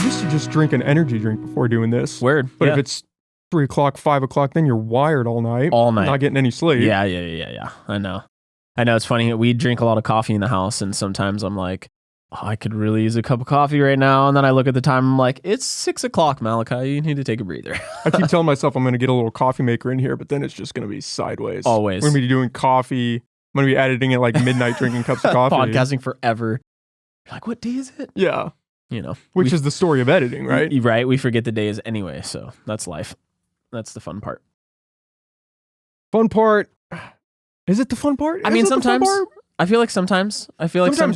used to just drink an energy drink before doing this. Word. But if it's 3 o'clock, 5 o'clock, then you're wired all night. All night. Not getting any sleep. Yeah. I know. It's funny. We drink a lot of coffee in the house, and sometimes I'm like, oh, I could really use a cup of coffee right now. And then I look at the time, I'm like, it's 6 o'clock, Malachi. You need to take a breather. I keep telling myself I'm going to get a little coffee maker in here, but then it's just going to be sideways. Always. We're going to be doing coffee. I'm going to be editing it like midnight, drinking cups of coffee. Podcasting forever. You're like, what day is it? Yeah. Which is the story of editing, right? Right. We forget the days anyway. So that's life. That's the fun part. Fun part. Is it the fun part? I mean, sometimes. I feel like sometimes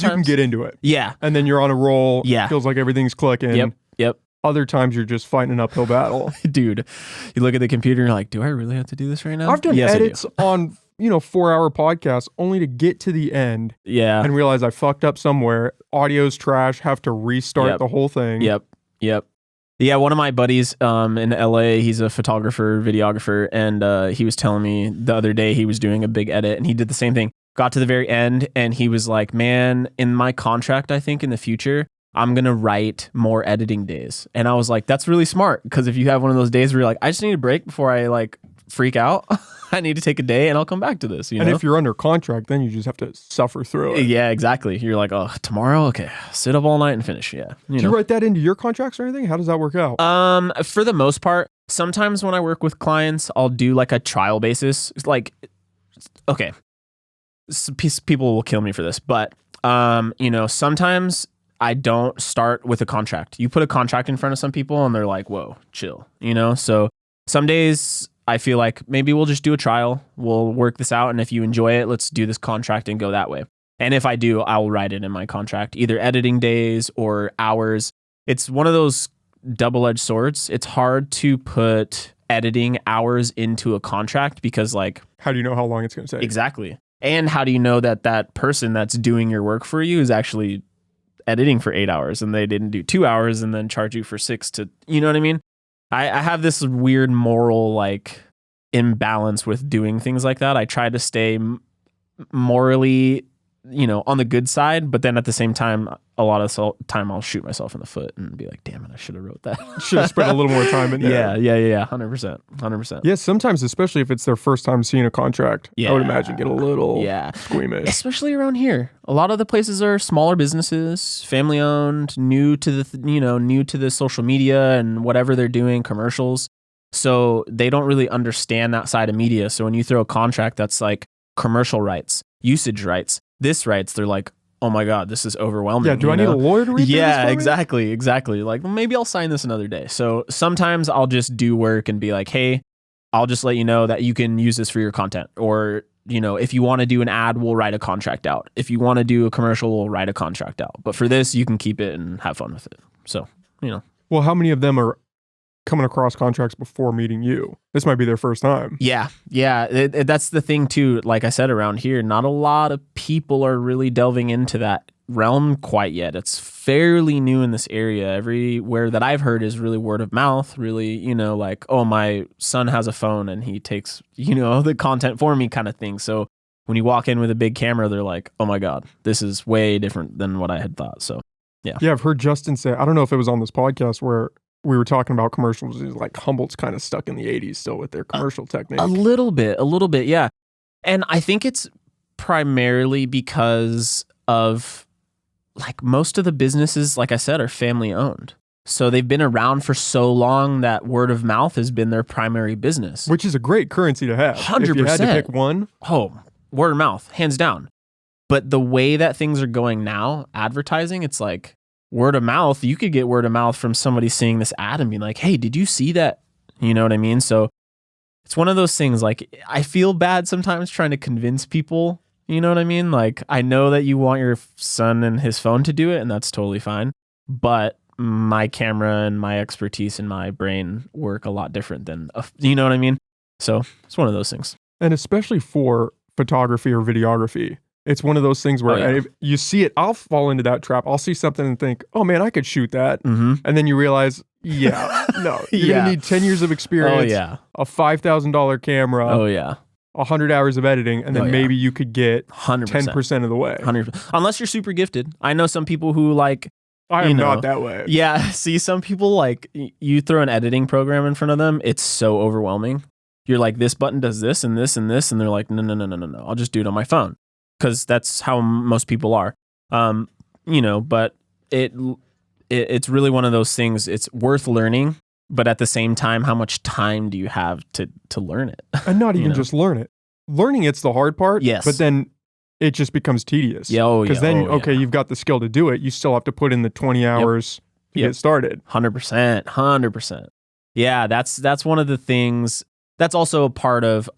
you can get into it. Yeah. And then you're on a roll. Yeah. Feels like everything's clicking. Yep. Other times you're just fighting an uphill battle. Dude, you look at the computer and you're like, do I really have to do this right now? I've done edits on, 4-hour podcasts only to get to the end. Yeah. And realize I fucked up somewhere. Audio's trash. Have to restart the whole thing. Yep. Yeah, one of my buddies in LA, he's a photographer, videographer, and he was telling me the other day he was doing a big edit and he did the same thing. Got to the very end and he was like, man, in my contract, I think in the future, I'm going to write more editing days. And I was like, that's really smart, because if you have one of those days where you're like, I just need a break before I like freak out, I need to take a day and I'll come back to this. And if you're under contract, then you just have to suffer through it. Yeah, exactly. You're like, oh, tomorrow? Okay. Sit up all night and finish. Yeah. Do you write that into your contracts or anything? How does that work out? For the most part, sometimes when I work with clients, I'll do like a trial basis. It's like, okay, people will kill me for this, but sometimes I don't start with a contract. You put a contract in front of some people and they're like, whoa, chill, So some days I feel like maybe we'll just do a trial. We'll work this out. And if you enjoy it, let's do this contract and go that way. And if I do, I'll write it in my contract, either editing days or hours. It's one of those double-edged swords. It's hard to put editing hours into a contract because how do you know how long it's going to take? Exactly. And how do you know that that person that's doing your work for you is actually editing for 8 hours and they didn't do 2 hours and then charge you for 6 to, you know what I mean? I have this weird moral imbalance with doing things like that. I try to stay morally, on the good side, but then at the same time, a lot of the time I'll shoot myself in the foot and be like, damn it, I should have wrote that. Should have spent a little more time in there. Yeah. 100%. Yeah, sometimes, especially if it's their first time seeing a contract, I would imagine get a little squeamish. Especially around here. A lot of the places are smaller businesses, family owned, new to the social media and whatever they're doing, commercials. So they don't really understand that side of media. So when you throw a contract that's like commercial rights, usage rights, this rights, they're like, oh my God, this is overwhelming. Yeah, do I need a lawyer to read this for me? Exactly. Like, well, maybe I'll sign this another day. So sometimes I'll just do work and be like, hey, I'll just let you know that you can use this for your content. Or, if you want to do an ad, we'll write a contract out. If you want to do a commercial, we'll write a contract out. But for this, you can keep it and have fun with it. So, Well, how many of them are coming across contracts before meeting you? This might be their first time. Yeah. That's the thing too. Like I said, around here, not a lot of people are really delving into that realm quite yet. It's fairly new in this area. Everywhere that I've heard is really word of mouth, really, oh, my son has a phone and he takes, the content for me kind of thing. So when you walk in with a big camera, they're like, oh my God, this is way different than what I had thought. So yeah. Yeah, I've heard Justin say, I don't know if it was on this podcast where we were talking about commercials. It's like Humboldt's kind of stuck in the 80s still with their commercial technique. A little bit, yeah. And I think it's primarily because of most of the businesses, like I said, are family owned. So they've been around for so long that word of mouth has been their primary business. Which is a great currency to have. 100%. If you had to pick one. Oh, word of mouth, hands down. But the way that things are going now, advertising, it's like, word of mouth, you could get word of mouth from somebody seeing this ad and being like, hey, did you see that? You know what I mean? So it's one of those things, I feel bad sometimes trying to convince people, you know what I mean? I know that you want your son and his phone to do it, and that's totally fine. But my camera and my expertise and my brain work a lot different than, you know what I mean? So it's one of those things. And especially for photography or videography, it's one of those things where if you see it, I'll fall into that trap. I'll see something and think, oh man, I could shoot that. Mm-hmm. And then you realize, no, you're going to need 10 years of experience, a $5,000 camera, 100 hours of editing, and then maybe you could get 100%. 10% of the way. 100%. Unless you're super gifted. I know some people who I am not that way. Yeah. See, some people like you throw an editing program in front of them. It's so overwhelming. You're like, this button does this and this and this. And they're like, no. I'll just do it on my phone. Cause that's how most people are. But it's really one of those things. It's worth learning, but at the same time, how much time do you have to learn it? And not even just learn it. Learning it's the hard part. Yes. But then it just becomes tedious. Yeah. Because you've got the skill to do it. You still have to put in the 20 hours to get started. 100%. Yeah, that's one of the things. That's also a part of,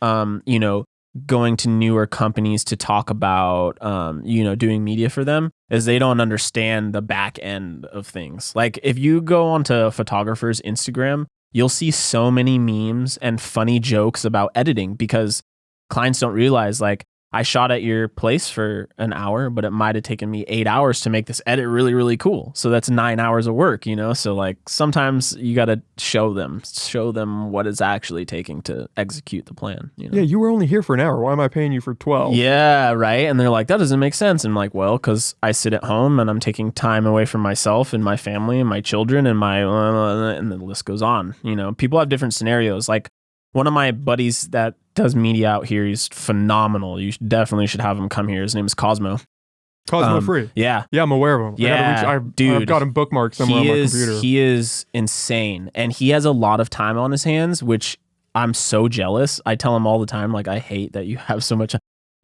going to newer companies to talk about, doing media for them, is they don't understand the back end of things. Like if you go onto a photographer's Instagram, you'll see so many memes and funny jokes about editing because clients don't realize, like, I shot at your place for an hour, but it might have taken me 8 hours to make this edit really, really cool. So that's 9 hours of work, So like sometimes you got to show them what it's actually taking to execute the plan. Yeah, you were only here for an hour. Why am I paying you for 12? Yeah, right. And they're like, that doesn't make sense. And I'm like, well, because I sit at home and I'm taking time away from myself and my family and my children and and the list goes on. People have different scenarios. Like one of my buddies that does media out here, he's phenomenal. You definitely should have him come here. His name is Cosmo. Cosmo Free. Yeah. Yeah, I'm aware of him. Yeah, I've got him bookmarked somewhere on my computer. He is insane. And he has a lot of time on his hands, which I'm so jealous. I tell him all the time, like, I hate that you have so much.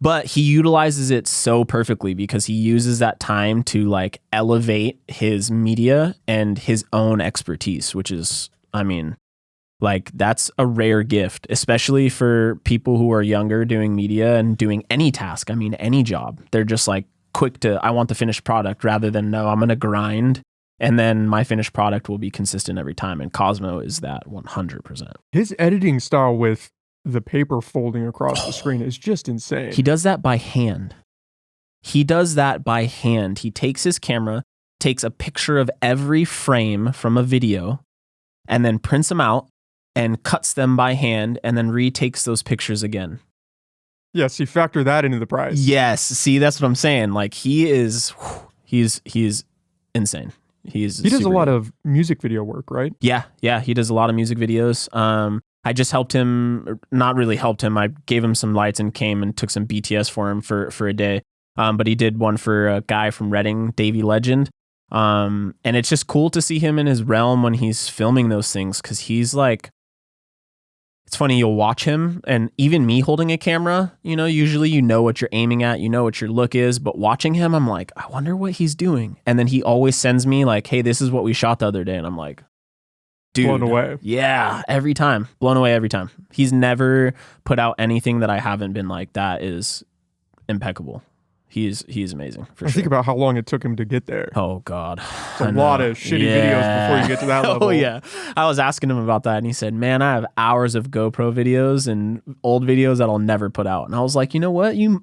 But he utilizes it so perfectly because he uses that time to like elevate his media and his own expertise, which is, like that's a rare gift, especially for people who are younger doing media and doing any task. Any job. They're just like quick to, I want the finished product rather than, no, I'm going to grind and then my finished product will be consistent every time. And Cosmo is that 100%. His editing style with the paper folding across the screen is just insane. He does that by hand. He takes his camera, takes a picture of every frame from a video and then prints them out and cuts them by hand and then retakes those pictures again. Yes, you factor that into the price. Yes. See, that's what I'm saying. Like he's insane. He does a lot of music video work, right? Yeah. He does a lot of music videos. I just helped him, not really helped him. I gave him some lights and came and took some BTS for him for a day. But he did one for a guy from Reading, Davey Legend. And it's just cool to see him in his realm when he's filming those things. Cause he's like, it's funny, you'll watch him and even me holding a camera, usually you know what you're aiming at, you know what your look is, but watching him, I'm like, I wonder what he's doing. And then he always sends me like, hey, this is what we shot the other day. And I'm like, dude. Blown away. Yeah, every time. Blown away every time. He's never put out anything that I haven't been like, that is impeccable. He's amazing for sure. Think about how long it took him to get there. Oh God. It's a lot of shitty videos before you get to that level. Oh yeah. I was asking him about that and he said, man, I have hours of GoPro videos and old videos that I'll never put out. And I was like, you know what? You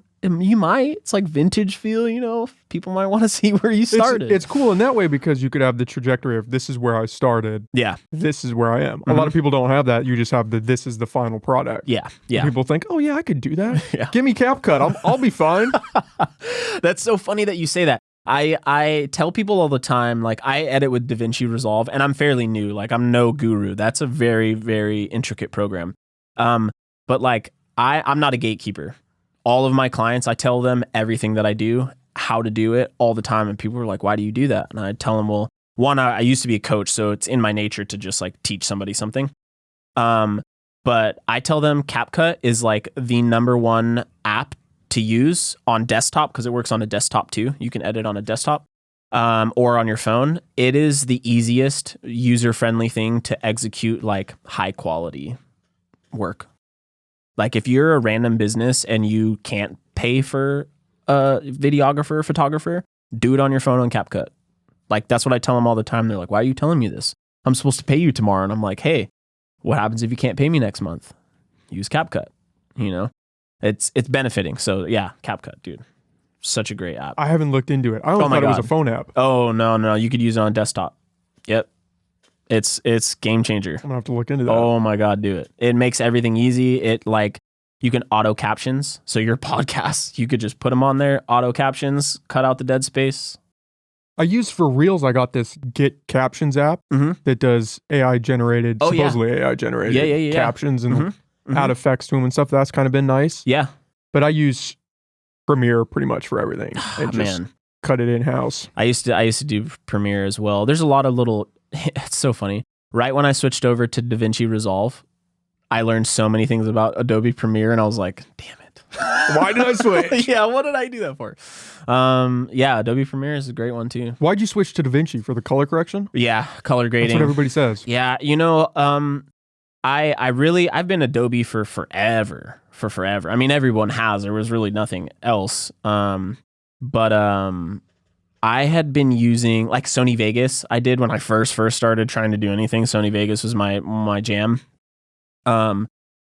might. It's like vintage feel, people might want to see where you started. It's cool in that way because you could have the trajectory of this is where I started. Yeah. This is where I am. Mm-hmm. A lot of people don't have that. You just have this is the final product. Yeah. Yeah. And people think, oh yeah, I could do that. Yeah. Give me CapCut. I'll be fine. That's so funny that you say that. I tell people all the time, like I edit with DaVinci Resolve and I'm fairly new. Like I'm no guru. That's a very, very intricate program. But like I'm not a gatekeeper. All of my clients, I tell them everything that I do, how to do it all the time. And people are like, why do you do that? And I tell them, well, one, I used to be a coach, so it's in my nature to just like teach somebody something. But I tell them CapCut is like the number one app to use on desktop because it works on a desktop too. You can edit on a desktop or on your phone. It is the easiest user-friendly thing to execute like high quality work. Like if you're a random business and you can't pay for a videographer or photographer, do it on your phone on CapCut. Like that's what I tell them all the time. They're like, why are you telling me this? I'm supposed to pay you tomorrow. And I'm like, hey, what happens if you can't pay me next month? Use CapCut. It's benefiting. So yeah, CapCut, dude. Such a great app. I haven't looked into it. I only thought it was a phone app. Oh, no. You could use it on desktop. Yep. It's game changer. I'm gonna have to look into that. Oh my God, do it. It makes everything easy. It like you can auto captions. So your podcasts, you could just put them on there, auto captions, cut out the dead space. I use for Reels, I got this Get Captions app that does AI generated, supposedly AI generated captions and add effects to them and stuff. That's kind of been nice. Yeah. But I use Premiere pretty much for everything. And just cut it in-house. I used to do Premiere as well. There's a lot of little, it's so funny. Right when I switched over to DaVinci Resolve, I learned so many things about Adobe Premiere and I was like, damn it. Why did I switch? Yeah, what did I do that for? Yeah, Adobe Premiere is a great one too. Why'd you switch to DaVinci? For the color correction? Yeah, color grading. That's what everybody says. Yeah, I've been Adobe for forever. I mean, everyone has. There was really nothing else. But I had been using like Sony Vegas. I did when I first started trying to do anything. Sony Vegas was my jam.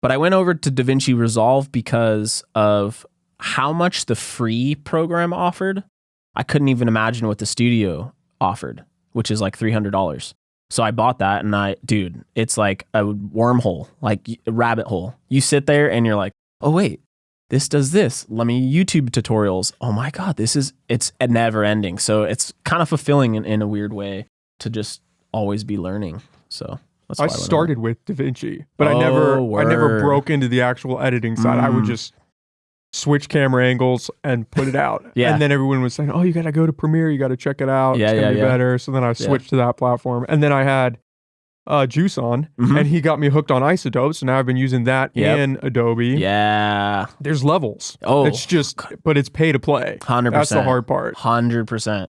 But I went over to DaVinci Resolve because of how much the free program offered. I couldn't even imagine what the studio offered, which is like $300. So I bought that and it's like a wormhole, like a rabbit hole. You sit there and you're like, oh wait, this does this. Let me YouTube tutorials. Oh my God, it's never ending. So it's kind of fulfilling in a weird way to just always be learning. So I started with DaVinci, but I never broke into the actual editing side. I would just switch camera angles and put it out. And then everyone was saying, oh, you got to go to Premiere. You got to check it out. It's going to be better. So then I switched to that platform. And then I had Juice on, and he got me hooked on Isotope. So now I've been using that in Adobe. Yeah. There's levels. Oh. It's just, but it's pay to play. 100%. That's the hard part. 100%.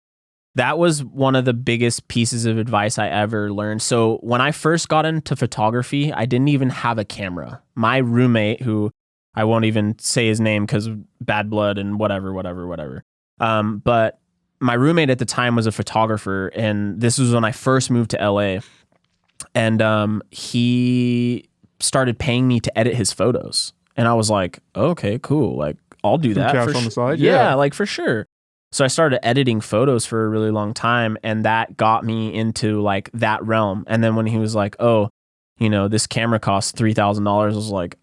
That was one of the biggest pieces of advice I ever learned. So when I first got into photography, I didn't even have a camera. My roommate, who I won't even say his name because bad blood and whatever. But my roommate at the time was a photographer, and this was when I first moved to LA. And he started paying me to edit his photos. And I was like, okay, cool. Like, I'll do that. Cash on the side? Yeah, like for sure. So I started editing photos for a really long time, and that got me into like that realm. And then when he was like, oh, this camera costs $3,000, I was like,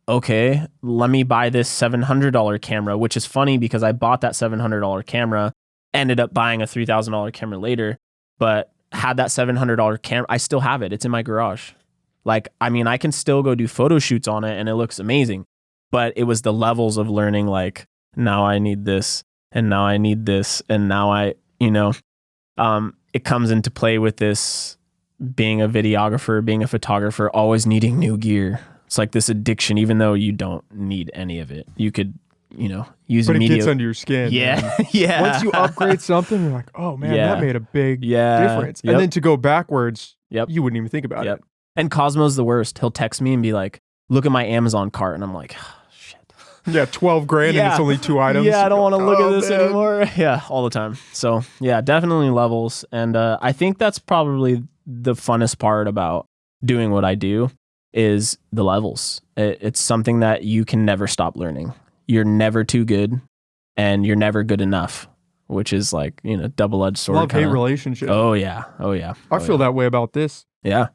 okay, let me buy this $700 camera, which is funny because I bought that $700 camera, ended up buying a $3,000 camera later, but had that $700 camera. I still have it. It's in my garage. Like, I mean, I can still go do photo shoots on it and it looks amazing, but it was the levels of learning, like, now I need this. And now I need this. And now it comes into play with this being a videographer, being a photographer, always needing new gear. It's like this addiction, even though you don't need any of it. You could, use but it gets under your skin. Yeah. Yeah. Once you upgrade something, you're like, oh man, that made a big difference. And then to go backwards, you wouldn't even think about it. And Cosmo's the worst. He'll text me and be like, look at my Amazon cart. And I'm like, yeah, $12,000 and it's only 2 items. Yeah, I don't want to look at this anymore. Yeah, all the time. So yeah, definitely levels. And I think that's probably the funnest part about doing what I do is the levels. It's something that you can never stop learning. You're never too good and you're never good enough, which is like, double-edged sword. Love-hate relationship. Oh yeah. I feel that way about this. Yeah.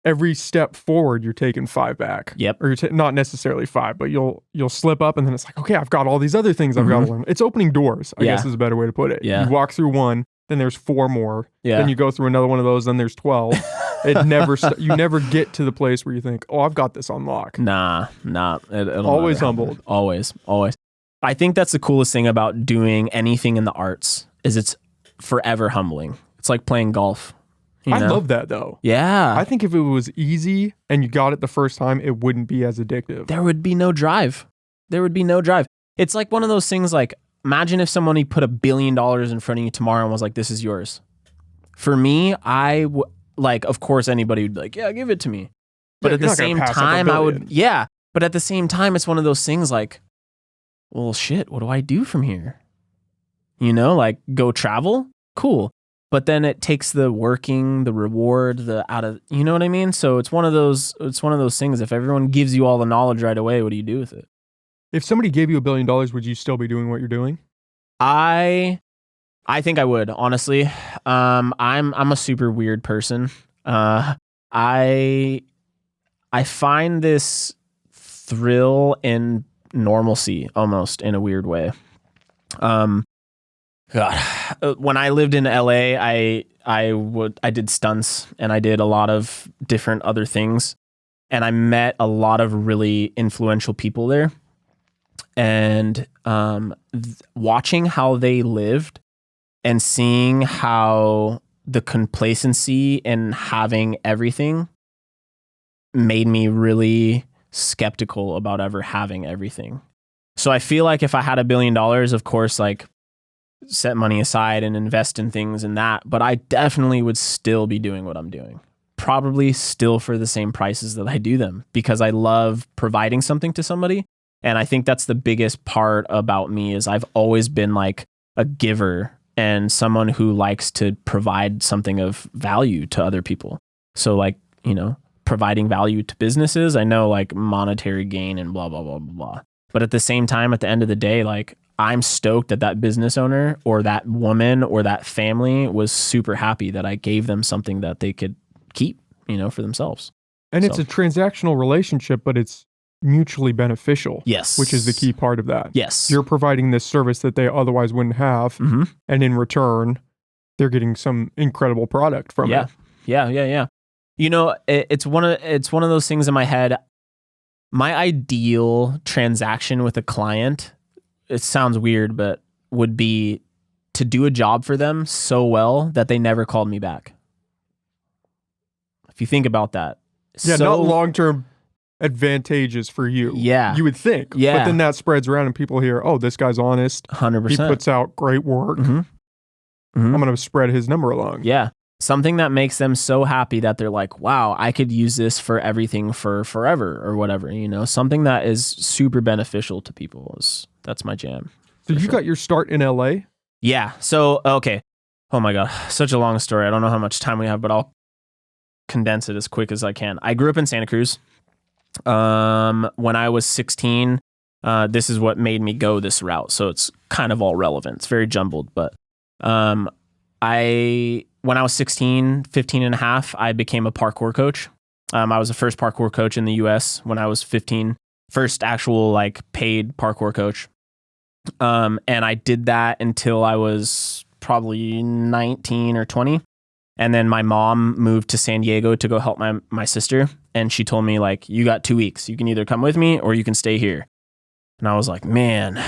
Every step forward, you're taking 5 back. Yep. Or you're not necessarily 5, but you'll slip up, and then it's like, okay, I've got all these other things I've got to learn. It's opening doors, I guess is a better way to put it. Yeah. You walk through one, then there's 4 more. Yeah. Then you go through another one of those, then there's 12. It never you never get to the place where you think, oh, I've got this on lock. Nah. It'll always humbled. Always. I think that's the coolest thing about doing anything in the arts is it's forever humbling. It's like playing golf. I love that though. Yeah. I think if it was easy and you got it the first time, it wouldn't be as addictive. There would be no drive. It's like one of those things like, imagine if somebody put $1 billion in front of you tomorrow and was like, this is yours. For me, of course anybody would be like, yeah, give it to me. But at the same time, but at the same time, it's one of those things like, well, shit, what do I do from here? Like go travel? Cool. But then it takes the working, the reward, you know what I mean? So it's one of those things. If everyone gives you all the knowledge right away, what do you do with it? If somebody gave you $1 billion, would you still be doing what you're doing? I think I would, honestly. I'm a super weird person. I find this thrill in normalcy almost in a weird way. God, when I lived in LA, I did stunts and I did a lot of different other things, and I met a lot of really influential people there. And watching how they lived and seeing how the complacency and having everything made me really skeptical about ever having everything. So I feel like if I had $1 billion, of course, like set money aside and invest in things and that, but I definitely would still be doing what I'm doing. Probably still for the same prices that I do them, because I love providing something to somebody. And I think that's the biggest part about me is I've always been like a giver and someone who likes to provide something of value to other people. So like, you know, providing value to businesses, I know like monetary gain and blah, blah, blah, blah, blah. But at the same time, at the end of the day, like I'm stoked that that business owner or that woman or that family was super happy that I gave them something that they could keep, you know, for themselves. And it's a transactional relationship, but it's mutually beneficial. Yes. Which is the key part of that. Yes. You're providing this service that they otherwise wouldn't have. Mm-hmm. And in return, they're getting some incredible product from it. Yeah. You know, it's one of those things in my head. My ideal transaction with a client, it sounds weird, but would be to do a job for them so well that they never called me back. If you think about that. Yeah, not long-term advantageous for you. Yeah. You would think. Yeah. But then that spreads around and people hear, oh, this guy's honest. 100%. He puts out great work. Mm-hmm. Mm-hmm. I'm going to spread his number along. Yeah. Something that makes them so happy that they're like, wow, I could use this for everything for forever or whatever, you know, something that is super beneficial to people. That's my jam. So you got your start in LA? Yeah. So, okay. Oh my God. Such a long story. I don't know how much time we have, but I'll condense it as quick as I can. I grew up in Santa Cruz. When I was 16, this is what made me go this route. So it's kind of all relevant. It's very jumbled, but, when I was 16, 15 and a half, I became a parkour coach. I was the first parkour coach in the US when I was 15, first actual like paid parkour coach. And I did that until I was probably 19 or 20. And then my mom moved to San Diego to go help my sister. And she told me like, you got 2 weeks. You can either come with me or you can stay here. And I was like, man,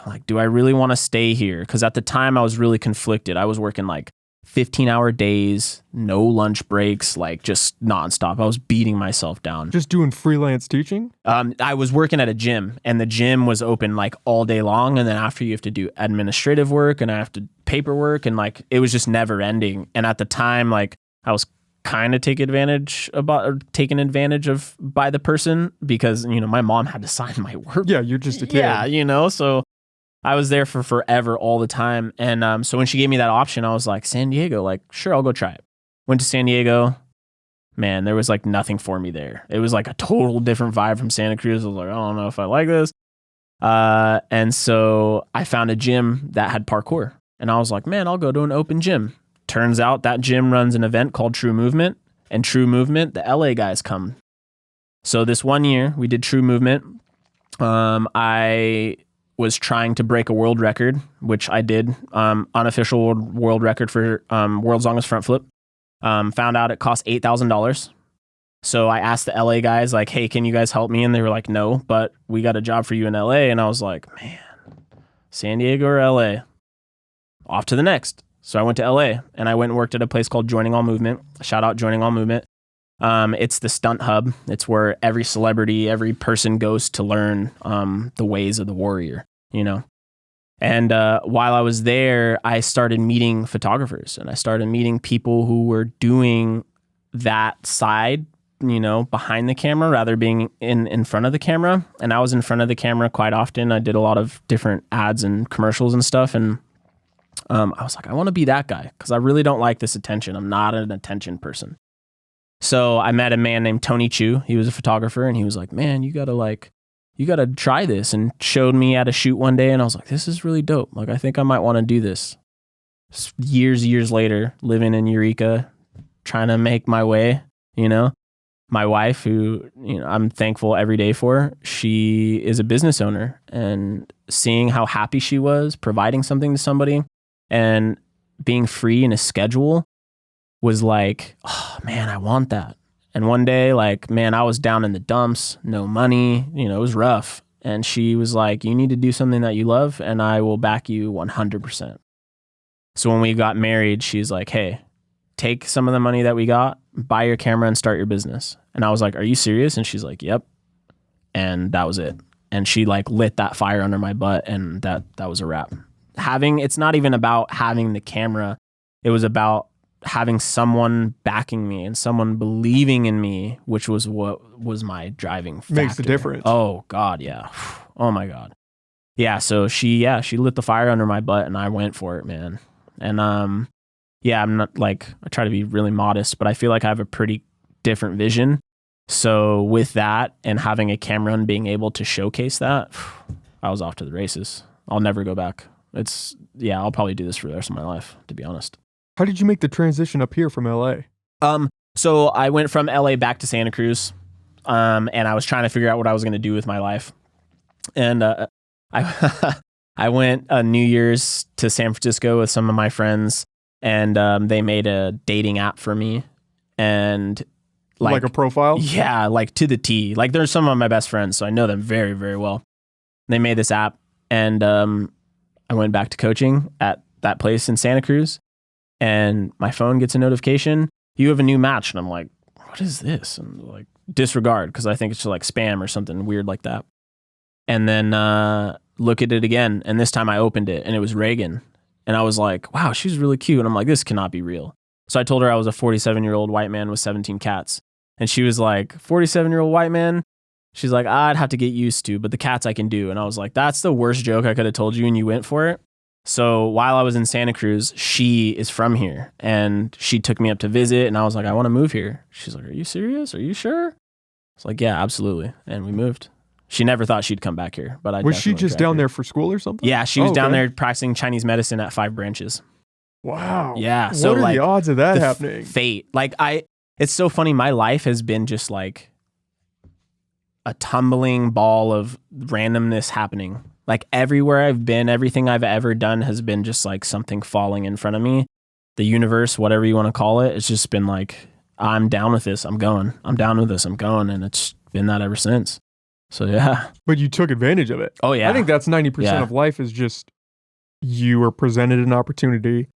like, do I really want to stay here? Because at the time I was really conflicted. I was working like 15-hour days, no lunch breaks, like just nonstop. I was beating myself down. Just doing freelance teaching? I was working at a gym, and the gym was open like all day long. And then after, you have to do administrative work and I have to paperwork, and like it was just never ending. And at the time, like I was kind of taken advantage of by the person, because, you know, my mom had to sign my work. Yeah, you're just a kid. Yeah, you know, so I was there for forever all the time. And so when she gave me that option, I was like, San Diego, like, sure, I'll go try it. Went to San Diego. Man, there was like nothing for me there. It was like a total different vibe from Santa Cruz. I was like, I don't know if I like this. And so I found a gym that had parkour. And I was like, man, I'll go to an open gym. Turns out that gym runs an event called True Movement. And True Movement, the LA guys come. So this one year, we did True Movement. I was trying to break a world record, which I did, unofficial world record for world's longest front flip. Found out it cost $8,000. So I asked the LA guys, like, hey, can you guys help me? And they were like, no, but we got a job for you in LA. And I was like, man, San Diego or LA? Off to the next. So I went to LA and I went and worked at a place called Joining All Movement. Shout out Joining All Movement. It's the stunt hub. It's where every celebrity, every person goes to learn the ways of the warrior, you know? And while I was there, I started meeting photographers, and I started meeting people who were doing that side, you know, behind the camera rather being in front of the camera. And I was in front of the camera quite often. I did a lot of different ads and commercials and stuff. And I was like, I want to be that guy, because I really don't like this attention. I'm not an attention person. So I met a man named Tony Chu. He was a photographer, and he was like, man, you got to try this, and showed me at a shoot one day. And I was like, this is really dope. Like, I think I might want to do this. Years later, living in Eureka, trying to make my way, you know, my wife, who, you know, I'm thankful every day for, she is a business owner, and seeing how happy she was providing something to somebody, And being free in a schedule was like, oh man, I want that. And one day, like, man, I was down in the dumps, no money, you know, it was rough. And she was like, you need to do something that you love and I will back you 100%. So when we got married, she's like, hey, take some of the money that we got, buy your camera and start your business. And I was like, are you serious? And she's like, yep. And that was it. And she like lit that fire under my butt and that was a wrap. It's not even about having the camera. It was about having someone backing me and someone believing in me, which was what was my driving factor. Makes the difference. Oh God. Yeah. Oh my God. Yeah. So she lit the fire under my butt and I went for it, man. And, yeah, I'm not like, I try to be really modest, but I feel like I have a pretty different vision. So with that and having a camera and being able to showcase that, I was off to the races. I'll never go back. I'll probably do this for the rest of my life, to be honest. How did you make the transition up here from LA? So I went from LA back to Santa Cruz, and I was trying to figure out what I was going to do with my life. And I went New Year's to San Francisco with some of my friends, and they made a dating app for me. And like a profile? Yeah, like to the T. Like there's some of my best friends, so I know them very, very well. They made this app, and I went back to coaching at that place in Santa Cruz, and my phone gets a notification, you have a new match. And I'm like, what is this? And like disregard, because I think it's just like spam or something weird like that. And then look at it again, and this time I opened it, and it was Reagan. And I was like, wow, she's really cute. And I'm like, this cannot be real. So I told her I was a 47-year-old white man with 17 cats. And she was like, 47-year-old white man? She's like, I'd have to get used to, but the cats I can do. And I was like, that's the worst joke I could have told you, and you went for it. So while I was in Santa Cruz, she is from here, and she took me up to visit, and I was like, I want to move here. She's like, are you serious? Are you sure? I was like, yeah, absolutely. And we moved. She never thought she'd come back here, but I was she just down there for school or something? Yeah, she was down there practicing Chinese medicine at 5 branches. Wow. Yeah. So what are like, the odds of that happening? Fate. Like it's so funny. My life has been just like a tumbling ball of randomness happening. Like everywhere I've been, everything I've ever done has been just like something falling in front of me. The universe, whatever you want to call it, it's just been like, I'm down with this. I'm going. I'm down with this. I'm going. And it's been that ever since. So yeah. But you took advantage of it. Oh yeah. I think that's 90% of life is just you are presented an opportunity,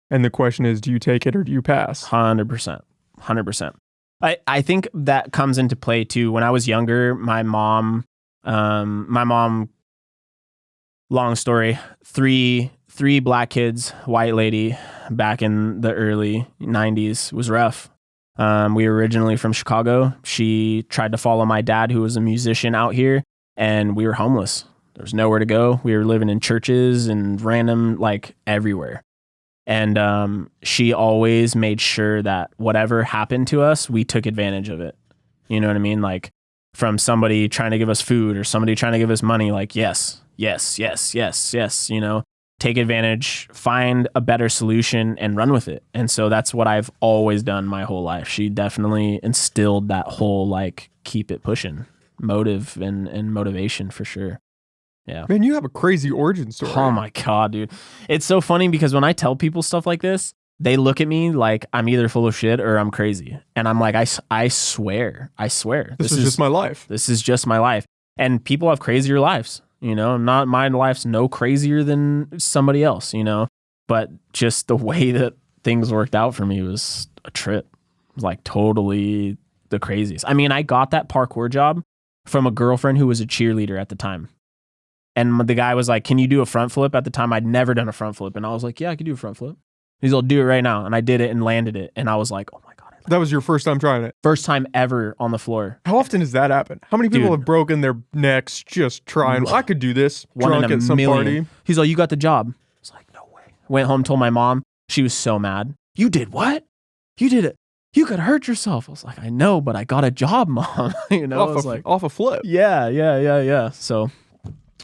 and the question is, do you take it or do you pass? 100%. 100%. I think that comes into play too. When I was younger, my mom, long story, three black kids, white lady, back in the early 90s, was rough. We were originally from Chicago. She tried to follow my dad, who was a musician, out here, and we were homeless. There was nowhere to go. We were living in churches and random, like everywhere. And she always made sure that whatever happened to us, we took advantage of it. You know what I mean? Like from somebody trying to give us food or somebody trying to give us money, like, yes, you know, take advantage, find a better solution and run with it. And so that's what I've always done my whole life. She definitely instilled that whole, like, keep it pushing motive and motivation for sure. Yeah. Man, you have a crazy origin story. Oh my God, dude. It's so funny because when I tell people stuff like this, they look at me like I'm either full of shit or I'm crazy. And I'm like, I swear. This is just my life. This is just my life. And people have crazier lives. You know, my life's no crazier than somebody else, you know, but just the way that things worked out for me was a trip. It was like totally the craziest. I mean, I got that parkour job from a girlfriend who was a cheerleader at the time. And the guy was like, can you do a front flip? At the time, I'd never done a front flip. And I was like, yeah, I could do a front flip. He's like, do it right now. And I did it and landed it. And I was like, oh my God. That was your first time trying it? First time ever on the floor. How often does that happen? How many people have broken their necks just trying? I could do this. Drunk at some party. He's like, you got the job. I was like, no way. Went home, told my mom. She was so mad. You did what? You did it. You could hurt yourself. I was like, I know, but I got a job, Mom. You know, off a flip. Yeah. So,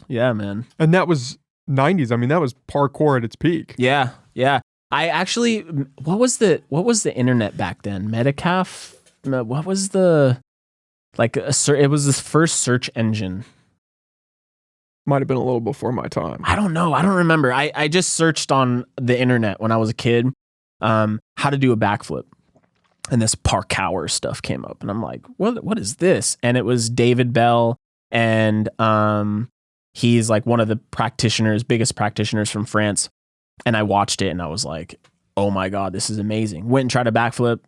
yeah, man. And that was 90s. I mean, that was parkour at its peak. Yeah. I actually, what was the internet back then? Metacalf? What was the, like, it was the first search engine. Might have been a little before my time. I don't know. I don't remember. I just searched on the internet when I was a kid, how to do a backflip. And this parkour stuff came up. And I'm like, what is this? And it was David Bell. And he's like one of the biggest practitioners from France. And I watched it and I was like, oh my God, this is amazing. Went and tried a backflip,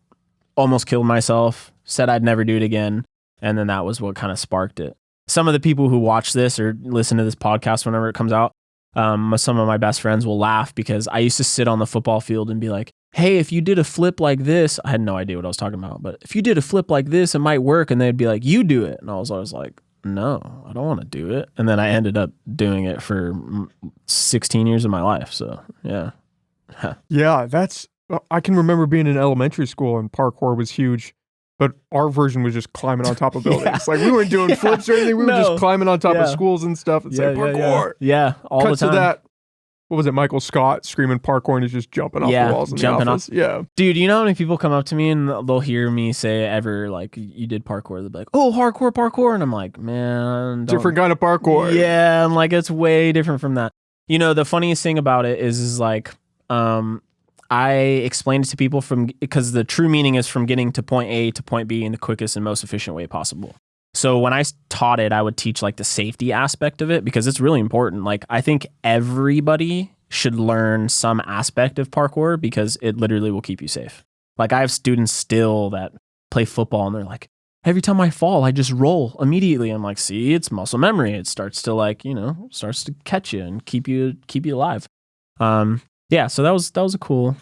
almost killed myself, said I'd never do it again. And then that was what kind of sparked it. Some of the people who watch this or listen to this podcast whenever it comes out, some of my best friends will laugh because I used to sit on the football field and be like, hey, if you did a flip like this, I had no idea what I was talking about, but if you did a flip like this, it might work. And they'd be like, you do it. And I was always like, no, I don't want to do it. And then I ended up doing it for 16 years of my life. So yeah. Yeah, I can remember being in elementary school and parkour was huge. But our version was just climbing on top of buildings. Yeah. Like we weren't doing flips or anything. We were just climbing on top of schools and stuff and saying parkour. Yeah, all the time. To that, what was it? Michael Scott screaming parkour and he's just jumping off the walls in the office. Yeah. Dude, you know how many people come up to me and they'll hear me say ever like, you did parkour. They'll be like, oh, parkour. And I'm like, man. Different kind of parkour. Yeah. I'm like, it's way different from that. You know, the funniest thing about it is like, I explained it to people because the true meaning is from getting to point A to point B in the quickest and most efficient way possible. So when I taught it, I would teach like the safety aspect of it because it's really important. Like I think everybody should learn some aspect of parkour because it literally will keep you safe. Like I have students still that play football and they're like, every time I fall, I just roll immediately. I'm like, see, it's muscle memory. It starts to like, starts to catch you and keep you alive. Yeah, so that was a cool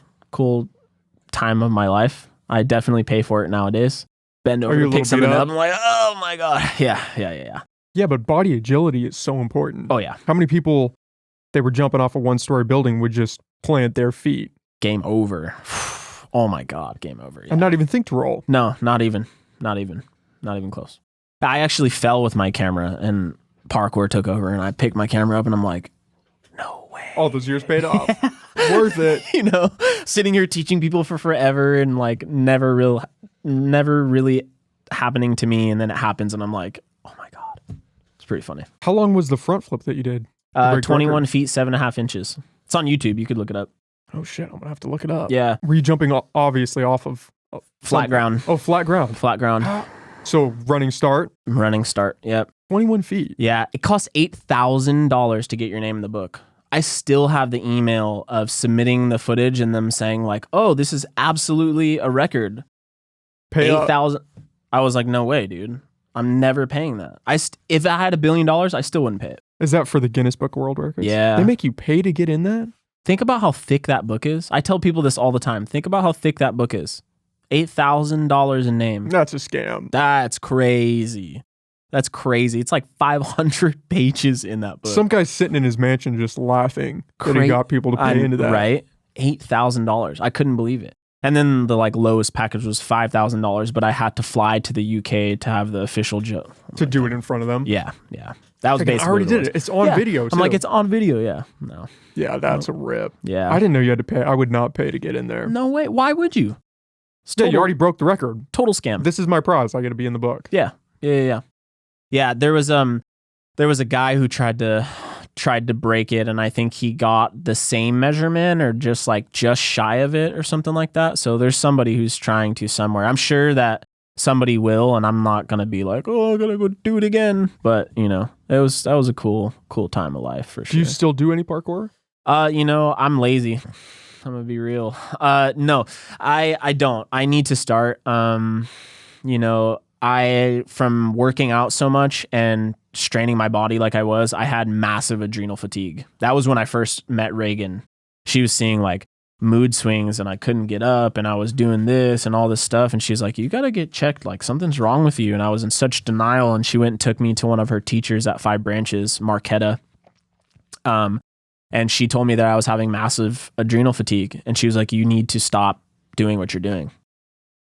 time of my life. I definitely pay for it nowadays. Bend over to pick something up. I'm like, oh my God. Yeah. Yeah, but body agility is so important. Oh yeah. How many people, they were jumping off a 1-story building, would just plant their feet? Game over. Oh my God, game over. Yeah. And not even think to roll. No, not even close. I actually fell with my camera and parkour took over and I picked my camera up and I'm like, no way. All those years paid off. Worth it. Sitting here teaching people for forever and like never really happening to me. And then it happens and I'm like, oh my God. It's pretty funny. How long was the front flip that you did? 21 feet, 7.5 inches. It's on YouTube. You could look it up. Oh shit. I'm going to have to look it up. Yeah. Were you jumping obviously off of flat ground? Oh, flat ground. Flat ground. So running start? Running start. Yep. 21 feet. Yeah. It costs $8,000 to get your name in the book. I still have the email of submitting the footage and them saying like, oh, this is absolutely a record. Pay $8,000. I was like, no way, dude. I'm never paying that. If I had $1 billion, I still wouldn't pay it. Is that for the Guinness Book of World Records? Yeah. They make you pay to get in that? Think about how thick that book is. I tell people this all the time. Think about how thick that book is. $8,000 a name. That's a scam. That's crazy. That's crazy. It's like 500 pages in that book. Some guy's sitting in his mansion just laughing that he got people to pay into that. Right? $8,000. I couldn't believe it. And then the like lowest package was $5,000, but I had to fly to the UK to have the official to do it in front of them. Yeah. That was basically. I already did it. It's on video. I'm like, it's on video. Yeah. No. Yeah, that's a rip. Yeah. I didn't know you had to pay. I would not pay to get in there. No way. Why would you? Yeah, you already broke the record. Total scam. This is my prize. I got to be in the book. Yeah. Yeah, there was a guy who tried to break it, and I think he got the same measurement or just shy of it or something like that. So there's somebody who's trying to somewhere. I'm sure that somebody will, and I'm not gonna be like, oh, I gotta go do it again. But that was a cool time of life for sure. Do you still do any parkour? I'm lazy. I'm gonna be real. No, I don't. I need to start. From working out so much and straining my body like I had massive adrenal fatigue. That was when I first met Reagan. She was seeing like mood swings and I couldn't get up and I was doing this and all this stuff. And she's like, you got to get checked. Like something's wrong with you. And I was in such denial. And she went and took me to one of her teachers at 5 Branches, Marquetta. And she told me that I was having massive adrenal fatigue. And she was like, you need to stop doing what you're doing.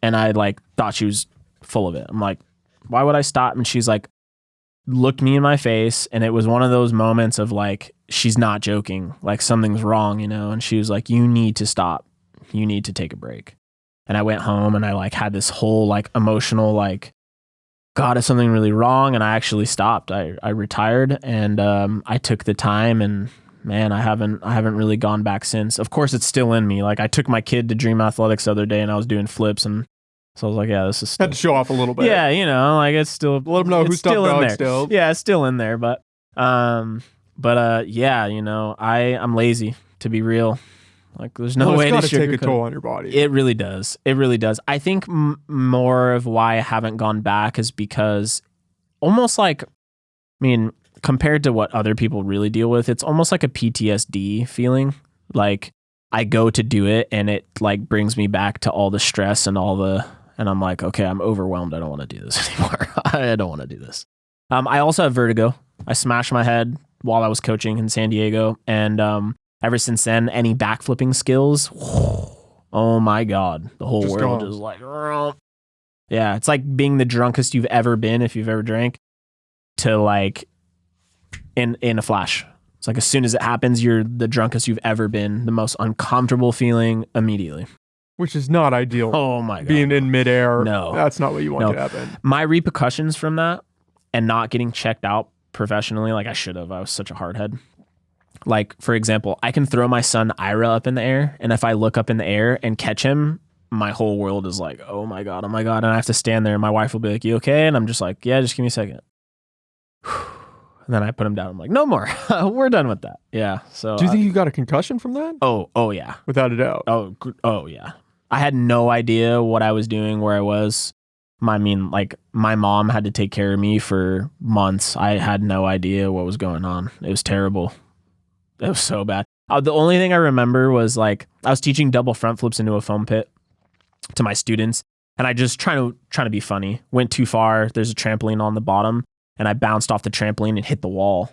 And I thought she was full of it. I'm like, why would I stop? And she's like, looked me in my face, and it was one of those moments of like, she's not joking, like something's wrong, and she was like, you need to stop. You need to take a break. And I went home and I had this whole emotional God, is something really wrong? And I actually stopped. I retired, and I took the time, and man, I haven't really gone back since. Of course, it's still in me. Like, I took my kid to Dream Athletics the other day, and I was doing flips, and so I was like, yeah, this is still... Had to show off a little bit. Yeah, you know, like, it's still... Let them know who's still in there. Still. Yeah, it's still in there, but yeah, you know, I'm lazy, to be real. Like, there's no way to it's got to take a toll on your body. It really does. It really does. I think more of why I haven't gone back is because almost like, I mean, compared to what other people really deal with, it's almost like a PTSD feeling. Like, I go to do it and it like brings me back to all the stress and and I'm like, okay, I'm overwhelmed. I don't want to do this anymore. I don't want to do this. I also have vertigo. I smashed my head while I was coaching in San Diego, and ever since then, any backflipping skills, oh my God, the whole world is like, yeah, it's like being the drunkest you've ever been, if you've ever drank, to like in a flash. It's like as soon as it happens, you're the drunkest you've ever been, the most uncomfortable feeling immediately. Which is not ideal. Oh my God. Being in midair, no, that's not what you want to happen. My repercussions from that and not getting checked out professionally, like I should have. I was such a hardhead. Like, for example, I can throw my son Ira up in the air, and if I look up in the air and catch him, my whole world is like, oh my God. And I have to stand there, and my wife will be like, you okay? And I'm just like, yeah, just give me a second. And then I put him down. I'm like, no more. We're done with that. Yeah. So do you think you got a concussion from that? Oh yeah. Without a doubt. Oh yeah. I had no idea what I was doing, where I was. I mean, like, my mom had to take care of me for months. I had no idea what was going on. It was terrible. It was so bad. The only thing I remember was, like, I was teaching double front flips into a foam pit to my students, and I just trying to be funny. Went too far. There's a trampoline on the bottom, and I bounced off the trampoline and hit the wall.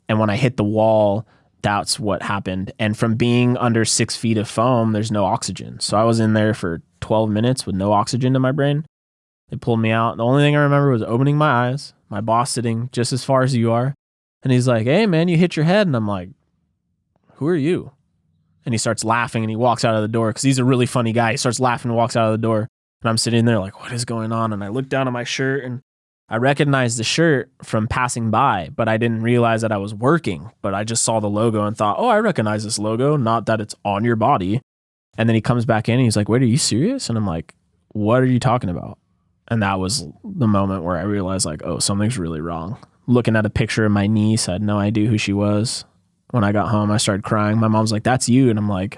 And when I hit the wall, that's what happened. And from being under 6 feet of foam, there's no oxygen. So I was in there for 12 minutes with no oxygen in my brain. They pulled me out. The only thing I remember was opening my eyes, my boss sitting just as far as you are. And he's like, hey, man, you hit your head. And I'm like, who are you? And he starts laughing and he walks out of the door because he's a really funny guy. He starts laughing and walks out of the door. And I'm sitting there like, what is going on? And I look down at my shirt and I recognized the shirt from passing by, but I didn't realize that I was working. But I just saw the logo and thought, oh, I recognize this logo, not that it's on your body. And then he comes back in and he's like, wait, are you serious? And I'm like, what are you talking about? And that was the moment where I realized, like, oh, something's really wrong. Looking at a picture of my niece, I had no idea who she was. When I got home, I started crying. My mom's like, that's you. And I'm like,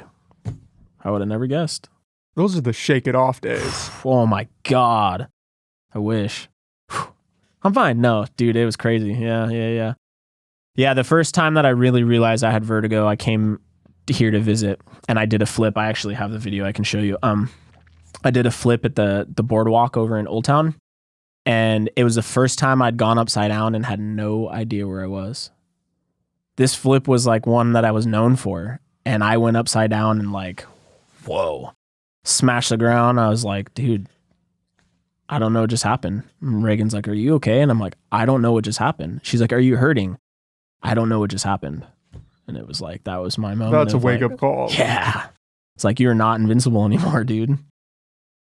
I would have never guessed. Those are the shake it off days. Oh my God. I wish. I'm fine. No, dude, it was crazy. Yeah. Yeah, the first time that I really realized I had vertigo, I came here to visit and I did a flip. I actually have the video I can show you. I did a flip at the boardwalk over in Old Town, and it was the first time I'd gone upside down and had no idea where I was. This flip was like one that I was known for, and I went upside down and like, whoa, smashed the ground. I was like, dude, I don't know what just happened. And Reagan's like, are you okay? And I'm like, I don't know what just happened. She's like, are you hurting? I don't know what just happened. And it was like, that was my moment. That's a wake up call. Yeah. It's like, you're not invincible anymore, dude.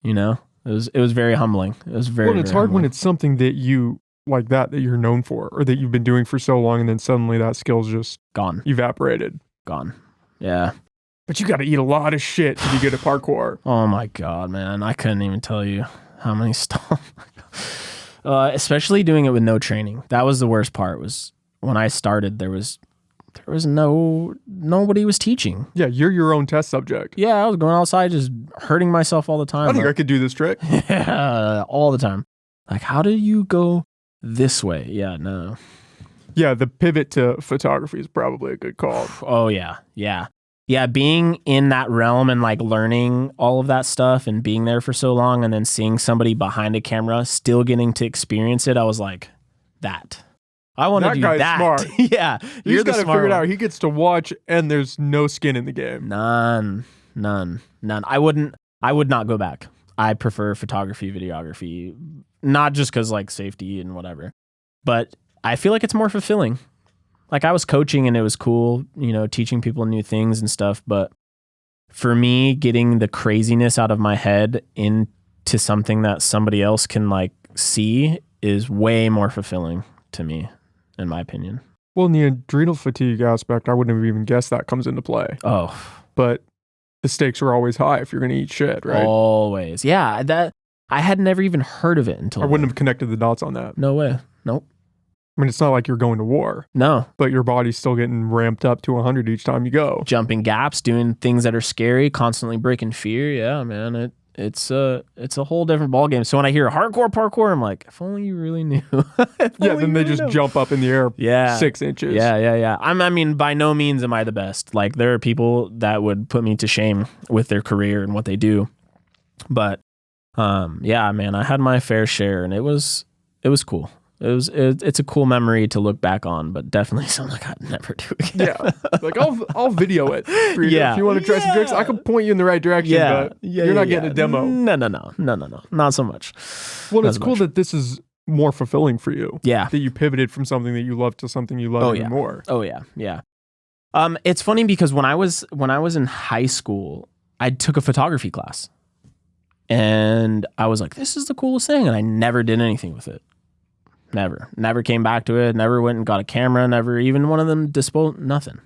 You know, it was very humbling. It was very, well, it's hard when it's something that you like that you're known for or that you've been doing for so long, and then suddenly that skill's just gone, evaporated. Gone. Yeah. But you got to eat a lot of shit to be good at parkour. Oh my God, man. I couldn't even tell you how many stuff. Especially doing it with no training. That was the worst part. Was when I started, there was nobody was teaching. Yeah, you're your own test subject. Yeah, I was going outside just hurting myself all the time. I think I could do this trick. Yeah, all the time. Like, how do you go this way? Yeah, no. Yeah, the pivot to photography is probably a good call. Oh, yeah. Yeah, being in that realm and like learning all of that stuff and being there for so long and then seeing somebody behind a camera still getting to experience it, I was like, that. I want to do that. That guy's smart. Yeah. He's got to figure it out. He gets to watch and there's no skin in the game. None. I would not go back. I prefer photography, videography, not just because like safety and whatever, but I feel like it's more fulfilling. Like I was coaching and it was cool, you know, teaching people new things and stuff. But for me, getting the craziness out of my head into something that somebody else can like see is way more fulfilling to me, in my opinion. Well, in the adrenal fatigue aspect, I wouldn't have even guessed that comes into play. Oh, but the stakes are always high if you're going to eat shit, right? Always. Yeah, that I had never even heard of it until I wouldn't have connected the dots on that. No way. Nope. I mean, it's not like you're going to war. No. But your body's still getting ramped up to 100 each time you go. Jumping gaps, doing things that are scary, constantly breaking fear. Yeah, man. It's a whole different ballgame. So when I hear hardcore parkour, I'm like, if only you really knew. Then they just jump up in the air 6 inches. Yeah. I mean, by no means am I the best. Like, there are people that would put me to shame with their career and what they do. But yeah, man, I had my fair share, and it was cool. It's a cool memory to look back on, but definitely something like I'd never do again. Yeah, like I'll video it for you. If you want to try some tricks, I can point you in the right direction. But you're not getting a demo. No, not so much. Well, it's cool that this is more fulfilling for you. Yeah, that you pivoted from something that you love to something you love even more. Oh yeah. It's funny because when I was in high school, I took a photography class, and I was like, this is the coolest thing, and I never did anything with it. Never came back to it. Never went and got a camera. Never even one of them disposed, nothing.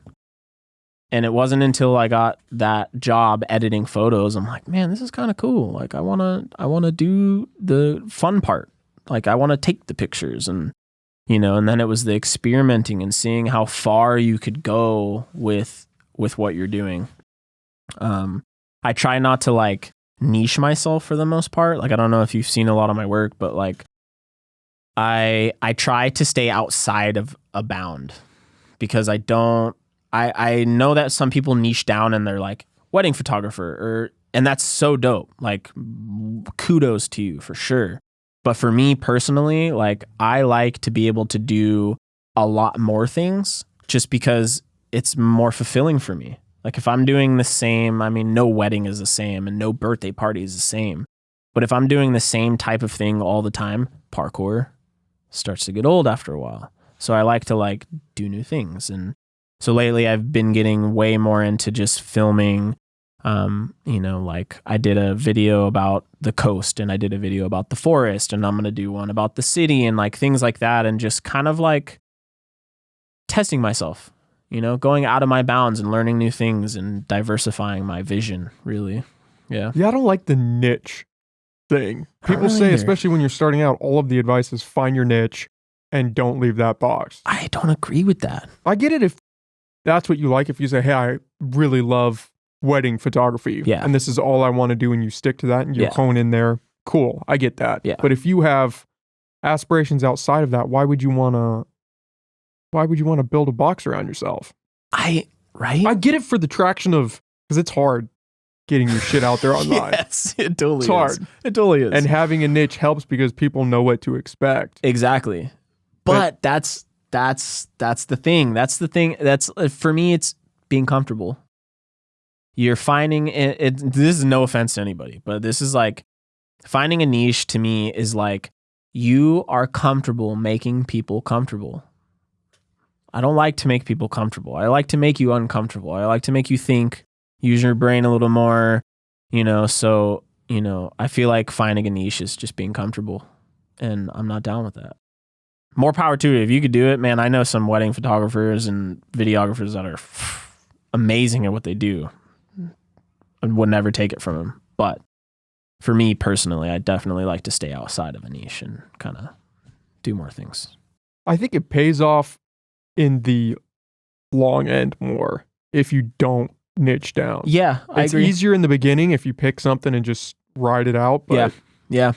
And it wasn't until I got that job editing photos, I'm like, man, this is kind of cool. Like, I want to do the fun part. Like, I want to take the pictures, and, and then it was the experimenting and seeing how far you could go with what you're doing. I try not to like niche myself for the most part. Like, I don't know if you've seen a lot of my work, but like, I try to stay outside of a bound, because I know that some people niche down and they're like wedding photographer, and that's so dope. Like, kudos to you for sure. But for me personally, like, I like to be able to do a lot more things just because it's more fulfilling for me. Like, if I'm doing the same, I mean, no wedding is the same and no birthday party is the same. But if I'm doing the same type of thing all the time, parkour starts to get old after a while. So I like to like do new things. And so lately I've been getting way more into just filming. Like I did a video about the coast, and I did a video about the forest, and I'm going to do one about the city, and like things like that. And just kind of like testing myself, going out of my bounds and learning new things and diversifying my vision, really. Yeah. Yeah. I don't like the niche thing. People say, especially when you're starting out, all of the advice is find your niche and don't leave that box. I don't agree with that. I get it if that's what you like. If you say, hey, I really love wedding photography, and this is all I want to do, and you stick to that and you hone in there, cool. I get that. Yeah. But if you have aspirations outside of that, why would you want to build a box around yourself? I get it for the traction of, because it's hard getting your shit out there online. Yes, it totally is. It's hard. It totally is. And having a niche helps because people know what to expect. Exactly. But that's the thing. That's the thing. That's, for me, it's being comfortable. You're finding it. This is no offense to anybody, but this is like finding a niche to me is like you are comfortable making people comfortable. I don't like to make people comfortable. I like to make you uncomfortable. I like to make you think, use your brain a little more, so, I feel like finding a niche is just being comfortable, and I'm not down with that. More power to it. If you could do it, man, I know some wedding photographers and videographers that are amazing at what they do. I would never take it from them. But for me personally, I definitely like to stay outside of a niche and kind of do more things. I think it pays off in the long end more if you don't niche down. Yeah, I agree. It's easier in the beginning if you pick something and just ride it out. But yeah.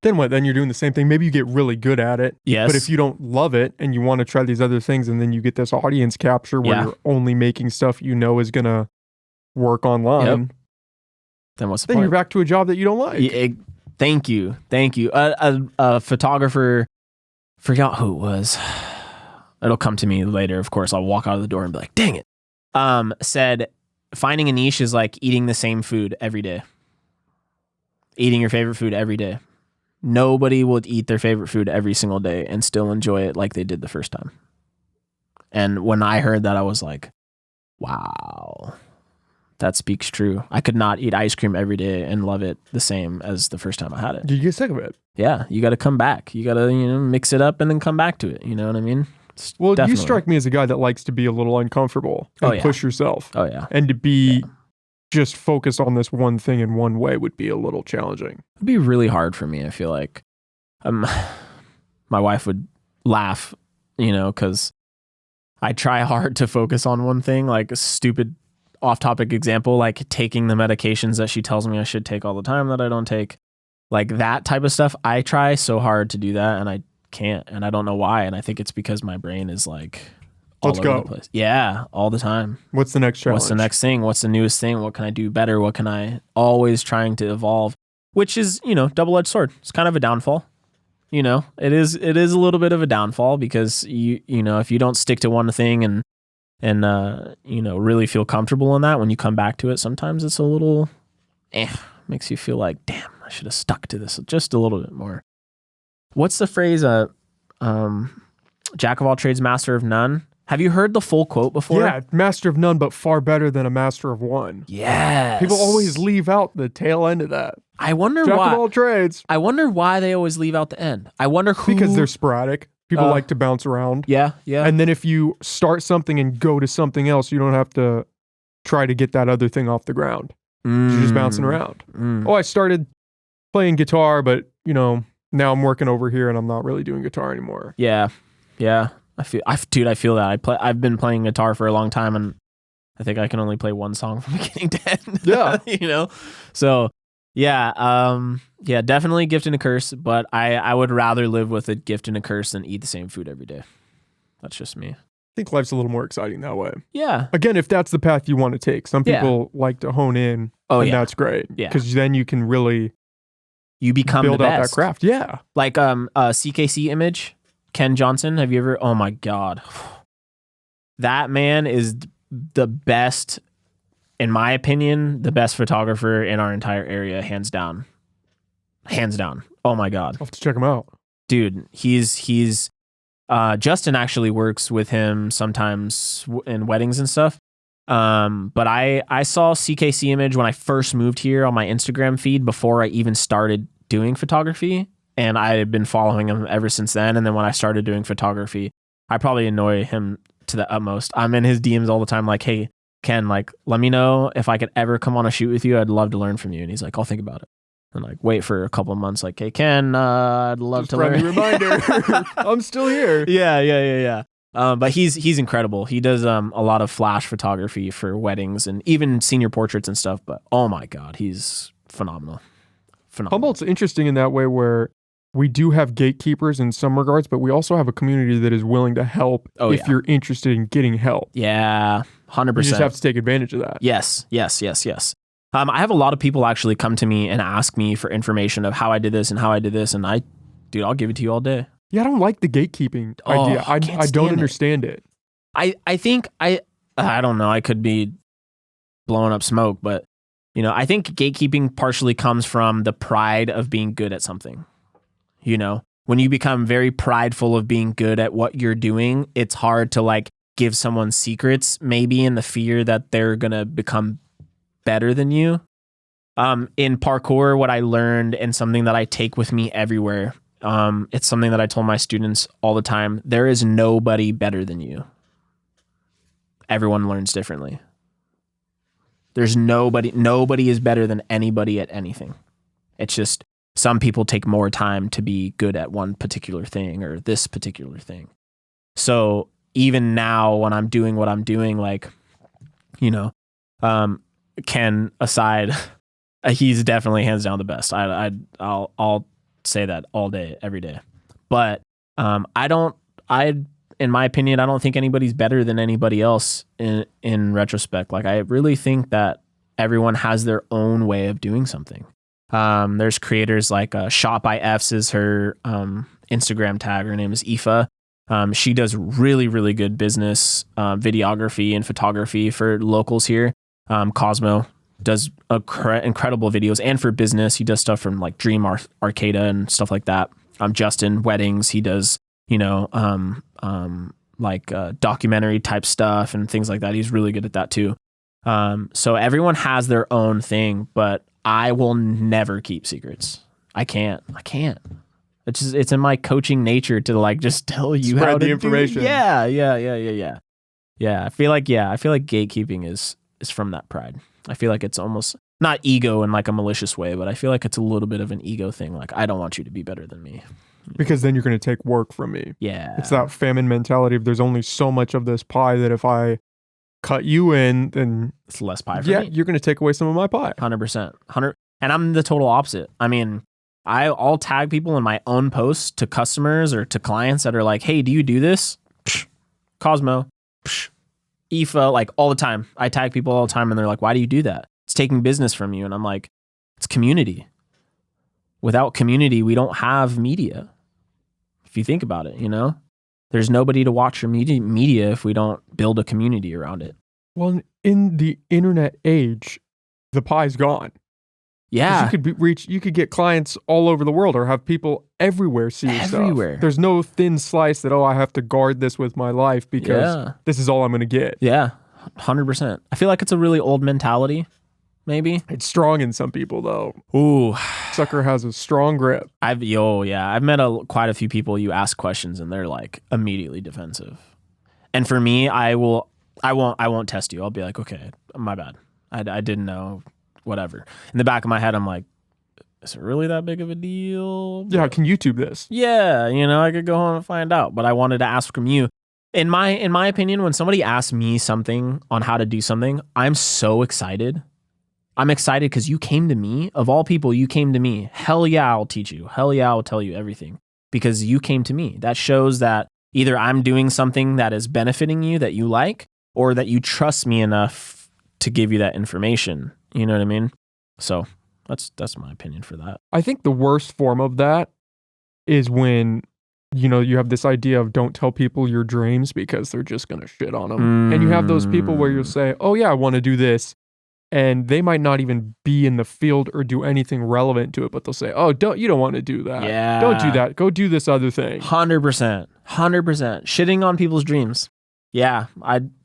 Then what? Then you're doing the same thing. Maybe you get really good at it. Yes. But if you don't love it and you want to try these other things, and then you get this audience capture where you're only making stuff is going to work online. Then what's the point? Then you're back to a job that you don't like. Thank you. A photographer, forgot who it was. It'll come to me later, of course. I'll walk out of the door and be like, dang it. Said finding a niche is like eating the same food every day. Eating your favorite food every day. Nobody will eat their favorite food every single day and still enjoy it like they did the first time. And when I heard that, I was like, wow, That speaks true. I could not eat ice cream every day and love it the same as the first time I had it. You get sick of it. Yeah, you got to come back. You got to, mix it up and then come back to it. You know what I mean? Well, definitely. You strike me as a guy that likes to be a little uncomfortable and push yourself. Oh, yeah. And to be just focused on this one thing in one way would be a little challenging. It'd be really hard for me, I feel like. My wife would laugh, because I try hard to focus on one thing, like a stupid off-topic example, like taking the medications that she tells me I should take all the time that I don't take. Like that type of stuff. I try so hard to do that and I can't, and I don't know why. And I think it's because my brain is like all over the place. Yeah, all the time. What's the next challenge? What's the next thing? What's the newest thing? What can I do better? What can I always trying to evolve? Which is, double-edged sword. It's kind of a downfall. It is a little bit of a downfall because if you don't stick to one thing and really feel comfortable in that, when you come back to it, sometimes it's a little makes you feel like, damn, I should have stuck to this just a little bit more. What's the phrase? Jack of all trades, master of none. Have you heard the full quote before? Yeah, master of none, but far better than a master of one. Yes. People always leave out the tail end of that. I wonder why. Jack of all trades. I wonder why they always leave out the end. I wonder who. Because they're sporadic. People like to bounce around. Yeah, yeah. And then if you start something and go to something else, you don't have to try to get that other thing off the ground. You're just bouncing around. Oh, I started playing guitar, but now I'm working over here and I'm not really doing guitar anymore. Yeah, yeah. I feel that. I've been playing guitar for a long time, and I think I can only play one song from beginning to end. Yeah, So, yeah, definitely gift and a curse. But I would rather live with a gift and a curse than eat the same food every day. That's just me. I think life's a little more exciting that way. Yeah. Again, if that's the path you want to take, some people like to hone in. And that's great. Yeah. Because then you can really become build the out best. that craft. Yeah. Like CKC image. Ken Johnson, have you ever? Oh my God. That man is the best, in my opinion, the best photographer in our entire area, hands down. Hands down. Oh my God. I'll have to check him out. Dude, he's Justin actually works with him sometimes in weddings and stuff. But I saw CKC image when I first moved here on my Instagram feed before I even started doing photography. And I had been following him ever since then. And then when I started doing photography, I probably annoy him to the utmost. I'm in his DMs all the time, like, hey, Ken, like, let me know if I could ever come on a shoot with you. I'd love to learn from you. And he's like, I'll think about it. And like, wait for a couple of months, like, hey, Ken, I'd love to learn. Reminder, I'm still here. Yeah. But he's incredible. He does a lot of flash photography for weddings and even senior portraits and stuff. But oh my God, he's phenomenal. Humboldt's interesting in that way where we do have gatekeepers in some regards, but we also have a community that is willing to help if you're interested in getting help. Yeah, 100%. You just have to take advantage of that. Yes. I have a lot of people actually come to me and ask me for information of how I did this and how I did this, and I'll give it to you all day. Yeah, I don't like the gatekeeping idea. I don't understand it. I think I don't know. I could be blowing up smoke, but I think gatekeeping partially comes from the pride of being good at something. When you become very prideful of being good at what you're doing, it's hard to like give someone secrets, maybe in the fear that they're going to become better than you. In parkour, what I learned and something that I take with me everywhere, it's something that I told my students all the time. There is nobody better than you. Everyone learns differently. There's nobody is better than anybody at anything. It's just some people take more time to be good at one particular thing or this particular thing. So even now when I'm doing what I'm doing, like, Ken aside, he's definitely hands down the best. I'll say that all day, every day. But in my opinion, I don't think anybody's better than anybody else in retrospect. Like, I really think that everyone has their own way of doing something. There's creators like Shot by F's is her Instagram tag. Her name is Aoife. She does really, really good business videography and photography for locals here. Cosmo does incredible videos, and for business, he does stuff from like Dream Arcada and stuff like that. Justin, weddings, he does, documentary type stuff and things like that. He's really good at that too. So everyone has their own thing, but I will never keep secrets. I can't. It's in my coaching nature to like just tell you Spread how to the information. Yeah. Yeah, I feel like gatekeeping is from that pride. I feel like it's almost not ego in like a malicious way, but I feel like it's a little bit of an ego thing. Like, I don't want you to be better than me. Because then you're going to take work from me. Yeah. It's that famine mentality of there's only so much of this pie that if I cut you in, then it's less pie for me. you're going to take away some of my pie. 100%. And I'm the total opposite. I mean, I'll tag people in my own posts to customers or to clients that are like, hey, do you do this? Psh, Cosmo, psh, IFA, like all the time. I tag people all the time and they're like, why do you do that? It's taking business from you. And I'm like, it's community. Without community, we don't have media. If you think about it, there's nobody to watch your media if we don't build a community around it. Well, in the internet age, the pie's gone. Yeah. You could get clients all over the world or have people everywhere see your stuff. There's no thin slice that, I have to guard this with my life because this is all I'm going to get. Yeah, 100%. I feel like it's a really old mentality, maybe. It's strong in some people, though. Ooh. Sucker has a strong grip. I've met quite a few people. You ask questions and they're like immediately defensive. And for me, I won't test you. I'll be like, okay, my bad. I didn't know. Whatever. In the back of my head, I'm like, is it really that big of a deal? Yeah, I can YouTube this. Yeah, I could go home and find out. But I wanted to ask from you. In my opinion, when somebody asks me something on how to do something, I'm so excited. I'm excited because you came to me. Of all people, you came to me. Hell yeah, I'll teach you. Hell yeah, I'll tell you everything. Because you came to me. That shows that either I'm doing something that is benefiting you that you like, or that you trust me enough to give you that information. You know what I mean? So that's my opinion for that. I think the worst form of that is when, you have this idea of don't tell people your dreams because they're just going to shit on them. And you have those people where you'll say, oh yeah, I want to do this. And they might not even be in the field or do anything relevant to it, but they'll say, oh, you don't want to do that. Yeah. Don't do that. Go do this other thing. 100%. Shitting on people's dreams. Yeah.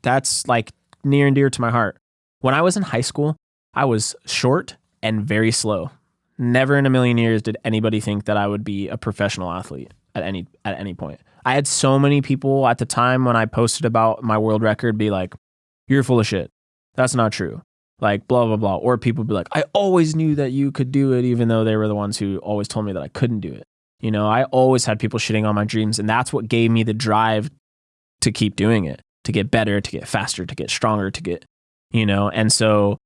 That's like near and dear to my heart. When I was in high school, I was short and very slow. Never in a million years did anybody think that I would be a professional athlete at any point. I had so many people at the time when I posted about my world record be like, you're full of shit. That's not true. Like blah, blah, blah. Or people be like, I always knew that you could do it, even though they were the ones who always told me that I couldn't do it. I always had people shitting on my dreams. And that's what gave me the drive to keep doing it, to get better, to get faster, to get stronger, to get, and so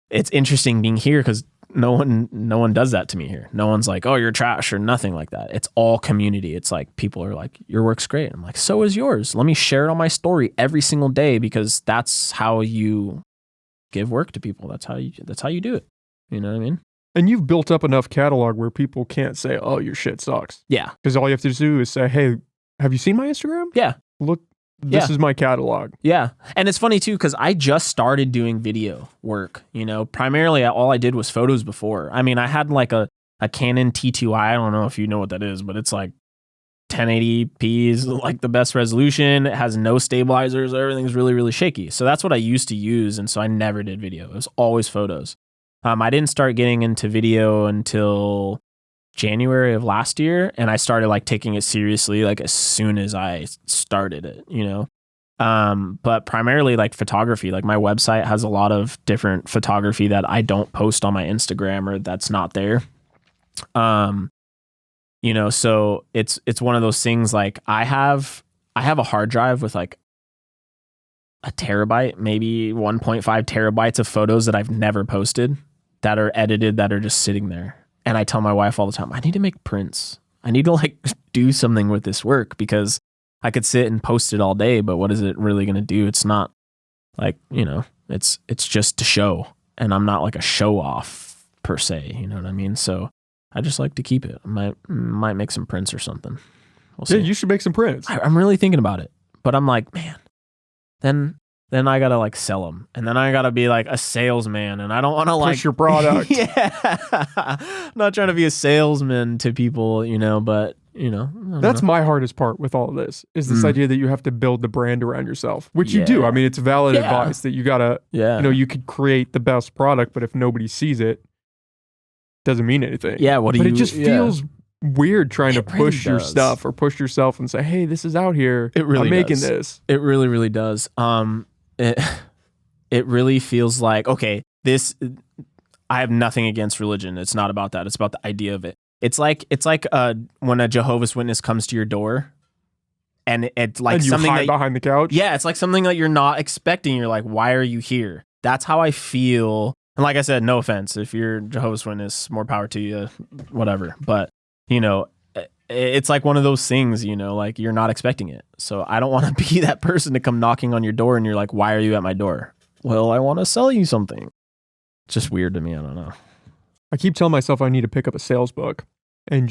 it's interesting being here because no one does that to me here. No one's like, oh, you're trash or nothing like that. It's all community. It's like people are like, your work's great. I'm like, so is yours. Let me share it on my story every single day because that's how you give work to people. That's how you do it. You know what I mean? And you've built up enough catalog where people can't say, oh, your shit sucks. Yeah. Because all you have to do is say, hey, have you seen my Instagram? Yeah. Look. This is my catalog. Yeah. And it's funny too, because I just started doing video work, primarily all I did was photos before. I mean, I had like a Canon T2i. I don't know if you know what that is, but it's like 1080p is like the best resolution. It has no stabilizers. Everything's really, really shaky. So that's what I used to use. And so I never did video. It was always photos. I didn't start getting into video until January of last year, and I started like taking it seriously like as soon as I started it, but primarily like photography. Like my website has a lot of different photography that I don't post on my Instagram or that's not there. So it's one of those things. Like I have a hard drive with like a terabyte, maybe 1.5 terabytes of photos that I've never posted that are edited, that are just sitting there. And I tell my wife all the time, I need to make prints. I need to like do something with this work because I could sit and post it all day, but what is it really going to do? It's not like, it's just to show, and I'm not like a show off per se. You know what I mean? So I just like to keep it. I might make some prints or something. We'll see. Yeah, you should make some prints. I'm really thinking about it, but I'm like, man, then I gotta like sell them, and then I gotta be like a salesman, and I don't want to like push your product. Yeah, I'm not trying to be a salesman to people, but That's my hardest part with all of this is this idea that you have to build the brand around yourself, which you do. I mean, it's valid advice that you gotta, you could create the best product, but if nobody sees it, it doesn't mean anything. Yeah. But it just feels weird trying to push your stuff or push yourself and say, hey, this is out here. It really I'm making this. It really, really does. It really feels like, okay, I have nothing against religion. It's not about that. It's about the idea of it. It's like when a Jehovah's Witness comes to your door and it's like and you something hide behind the couch. Yeah. It's like something that you're not expecting. You're like, why are you here? That's how I feel. And like I said, no offense. If you're Jehovah's Witness, more power to you, whatever. But it's like one of those things, like you're not expecting it. So I don't want to be that person to come knocking on your door and you're like, why are you at my door? Well, I want to sell you something. It's just weird to me. I don't know. I keep telling myself I need to pick up a sales book and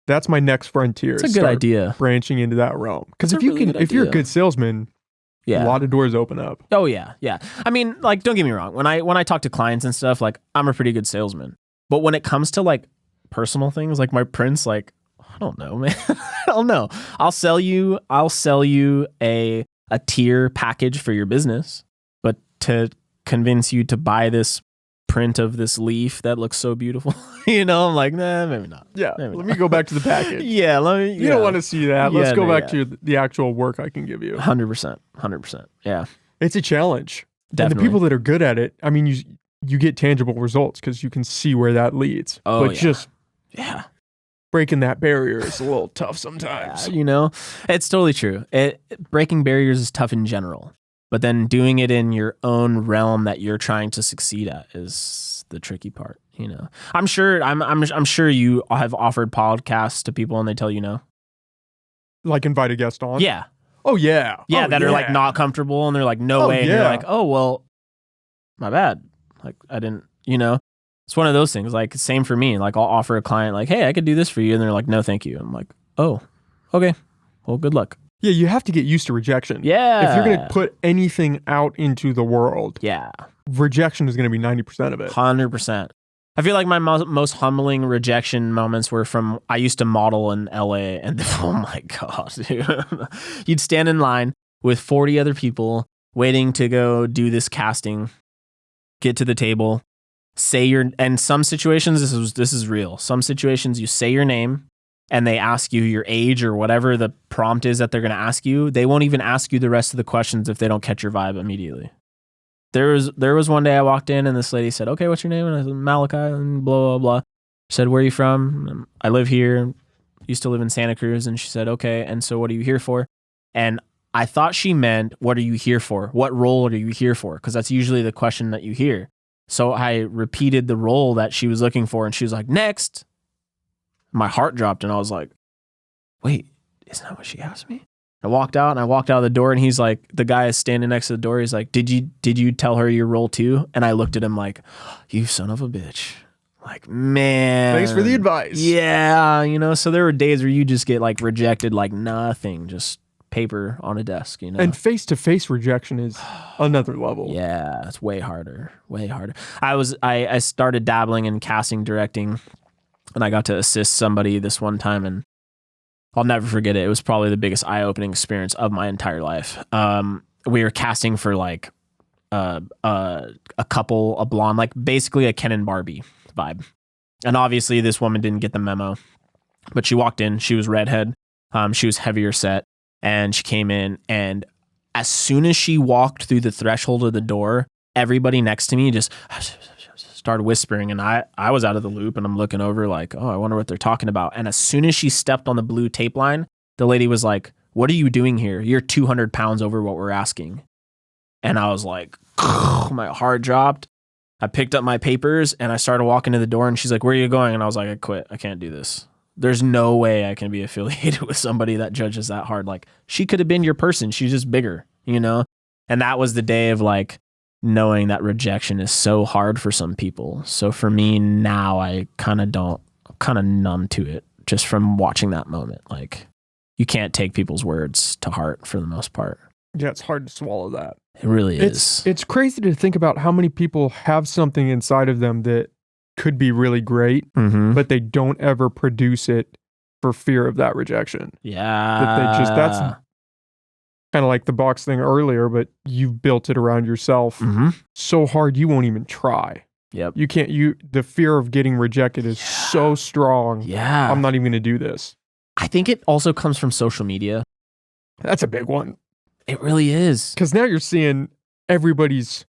that's my next frontier. It's a good idea. Branching into that realm. Because if you're a good salesman, a lot of doors open up. Oh yeah. Yeah. I mean, like, don't get me wrong. When I talk to clients and stuff, like I'm a pretty good salesman, but when it comes to like personal things, like my prints, like, I don't know, man. I don't know. I'll sell you a tier package for your business, but to convince you to buy this print of this leaf that looks so beautiful, I'm like, nah, maybe not. Yeah, let me go back to the package. You don't want to see that. Let's go back to the actual work I can give you. 100%. Yeah, it's a challenge. Definitely. And the people that are good at it, I mean, you get tangible results because you can see where that leads. Oh, but breaking that barrier is a little tough sometimes. Yeah, it's totally true. Breaking barriers is tough in general, but then doing it in your own realm that you're trying to succeed at is the tricky part. I'm sure you have offered podcasts to people and they tell you no. Like invite a guest on? Yeah. Oh yeah. Are like not comfortable and they're like, no way. And you're like, oh, well, my bad. Like I didn't, it's one of those things. Like same for me. Like I'll offer a client like, hey, I could do this for you. And they're like, no, thank you. I'm like, oh, okay. Well, good luck. Yeah. You have to get used to rejection. Yeah. If you're going to put anything out into the world, rejection is going to be 90% of it. 100%. I feel like my most humbling rejection moments were from, I used to model in LA and oh my God, dude. You'd stand in line with 40 other people waiting to go do this casting, get to the table, and some situations, this is real. Some situations you say your name and they ask you your age or whatever the prompt is that they're going to ask you. They won't even ask you the rest of the questions if they don't catch your vibe immediately. There was one day I walked in and this lady said, okay, what's your name? And I said, Malachi, and blah, blah, blah. She said, where are you from? I live here. Used to live in Santa Cruz. And she said, okay. And so what are you here for? And I thought she meant, what are you here for? What role are you here for? Because that's usually the question that you hear. So I repeated the role that she was looking for and she was like, next. My heart dropped and I was like, wait, isn't that what she asked me? I walked out of the door and he's like, the guy is standing next to the door. He's like, did you tell her your role too? And I looked at him like, you son of a bitch. Like, man. Thanks for the advice. Yeah. So there were days where you just get like rejected like nothing, just paper on a desk, And face-to-face rejection is another level. Yeah, it's way harder. I started dabbling in casting directing and I got to assist somebody this one time and I'll never forget it. It was probably the biggest eye-opening experience of my entire life. We were casting for like a couple, a blonde, like basically a Ken and Barbie vibe. And obviously this woman didn't get the memo, but she walked in, she was redhead. She was heavier set and she came in and as soon as she walked through the threshold of the door, everybody next to me just started whispering and I was out of the loop and I'm looking over like, oh, I wonder what they're talking about. And as soon as she stepped on the blue tape line, the lady was like, what are you doing here? You're 200 pounds over what we're asking. And I was like, my heart dropped. I picked up my papers and I started walking to the door and she's like, where are you going? And I was like, I quit. I can't do this. There's no way I can be affiliated with somebody that judges that hard. Like she could have been your person. She's just bigger, And that was the day of like, knowing that rejection is so hard for some people. So for me now, I'm kind of numb to it just from watching that moment. Like you can't take people's words to heart for the most part. Yeah, it's hard to swallow that. It really is. It's crazy to think about how many people have something inside of them that could be really great, but they don't ever produce it for fear of that rejection. Yeah. That's kind of like the box thing earlier, but you've built it around yourself so hard you won't even try. Yep. The fear of getting rejected is so strong. Yeah. I'm not even going to do this. I think it also comes from social media. That's a big one. It really is. Because now you're seeing everybody's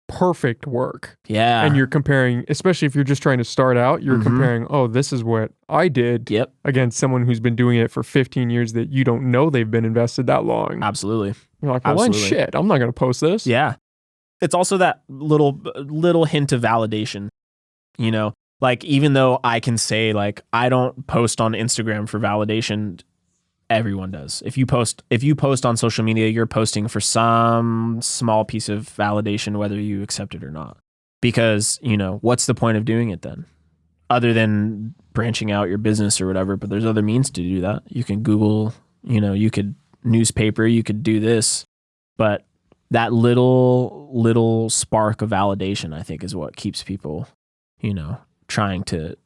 perfect work. Yeah. And you're comparing, especially if you're just trying to start out, you're comparing, oh, this is what I did against someone who's been doing it for 15 years that you don't know they've been invested that long. Absolutely. You're like, well, then shit, I'm not going to post this. Yeah. It's also that little hint of validation, you know, like even though I can say like, I don't post on Instagram for validation, everyone does. If you post on social media, you're posting for some small piece of validation, whether you accept it or not. Because, you know, what's the point of doing it then? Other than branching out your business or whatever, but there's other means to do that. You can Google, you know, you could newspaper, you could do this, but that little spark of validation, I think, is what keeps people, you know, trying to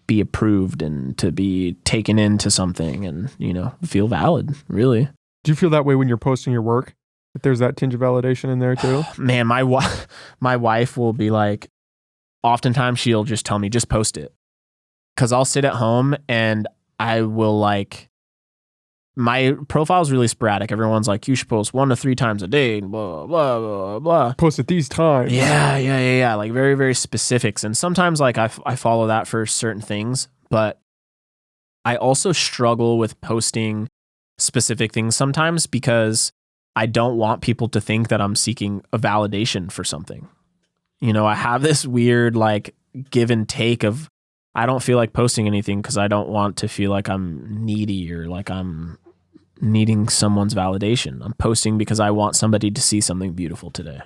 be approved and to be taken into something and, you know, feel valid, really. Do you feel that way when you're posting your work? That there's that tinge of validation in there too? Man, my wife will be like, oftentimes she'll just tell me, just post it. Because I'll sit at home and I will like, my profile is really sporadic. Everyone's like, you should post 1 to 3 times a day, blah, blah, blah, blah. Post at these times. Yeah. Like very, very specifics. And sometimes like I follow that for certain things, but I also struggle with posting specific things sometimes because I don't want people to think that I'm seeking a validation for something. You know, I have this weird like give and take of, I don't feel like posting anything because I don't want to feel like I'm needy or like I'm needing someone's validation. I'm posting because I want somebody to see something beautiful today.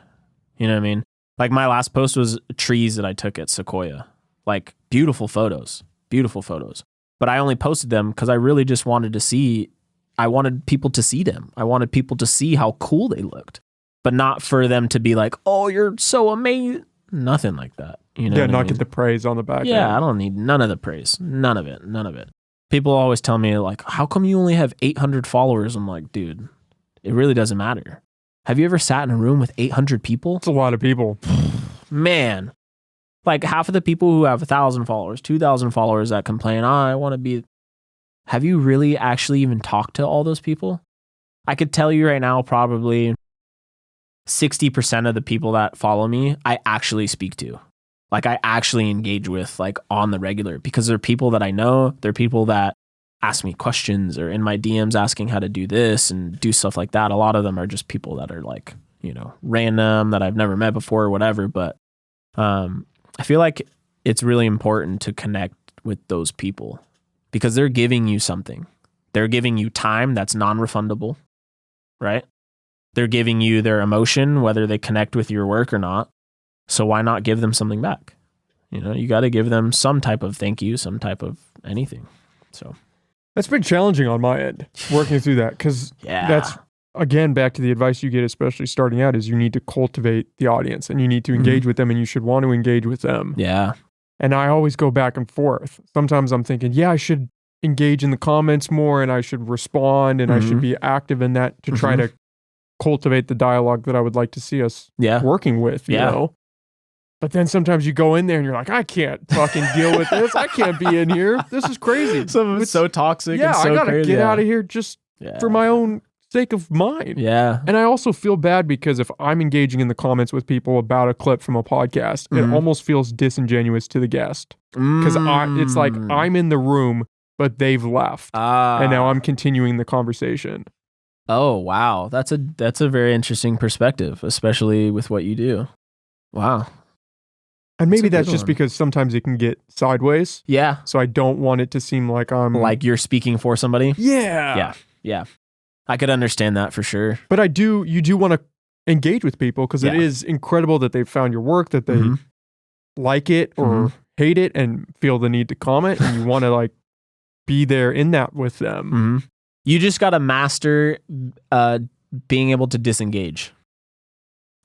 You know what I mean? Like my last post was trees that I took at Sequoia. Like beautiful photos. But I only posted them because I really just wanted people to see them. I wanted people to see how cool they looked, but not for them to be like, oh, you're so amazing. Nothing like that. You know? Yeah, not get the praise on the back end. Yeah, I don't need none of the praise. None of it. People always tell me like, how come you only have 800 followers? I'm like, dude, it really doesn't matter. Have you ever sat in a room with 800 people? It's a lot of people. Man, like half of the people who have 1,000 followers, 2,000 followers that complain, I want to be. Have you really actually even talked to all those people? I could tell you right now, probably 60% of the people that follow me, I actually speak to. Like I actually engage with like on the regular because they're people that I know. They're people that ask me questions or in my DMs asking how to do this and do stuff like that. A lot of them are just people that are like, you know, random that I've never met before or whatever. But I feel like it's really important to connect with those people because they're giving you something. They're giving you time that's non-refundable, right? They're giving you their emotion, whether they connect with your work or not. So why not give them something back? You know, you got to give them some type of thank you, some type of anything. So that's been challenging on my end, working through that. Because that's, again, back to the advice you get, especially starting out, is you need to cultivate the audience and you need to engage with them and you should want to engage with them. Yeah. And I always go back and forth. Sometimes I'm thinking, yeah, I should engage in the comments more and I should respond and I should be active in that to try to cultivate the dialogue that I would like to see us working with, you know? But then sometimes you go in there and you're like, I can't fucking deal with this. I can't be in here. This is crazy. Some of it's so toxic. Yeah, and so I gotta crazy. get out of here just for my own sake of mine. Yeah. And I also feel bad because if I'm engaging in the comments with people about a clip from a podcast, it almost feels disingenuous to the guest. Because it's like I'm in the room, but they've left. And now I'm continuing the conversation. Oh, wow. That's a very interesting perspective, especially with what you do. Wow. And maybe that's just because sometimes it can get sideways. Yeah. So I don't want it to seem like I'm... Like you're speaking for somebody? Yeah. Yeah. I could understand that for sure. But you do want to engage with people because it is incredible that they've found your work, that they like it or hate it and feel the need to comment. And you want to like be there in that with them. You just got to master being able to disengage.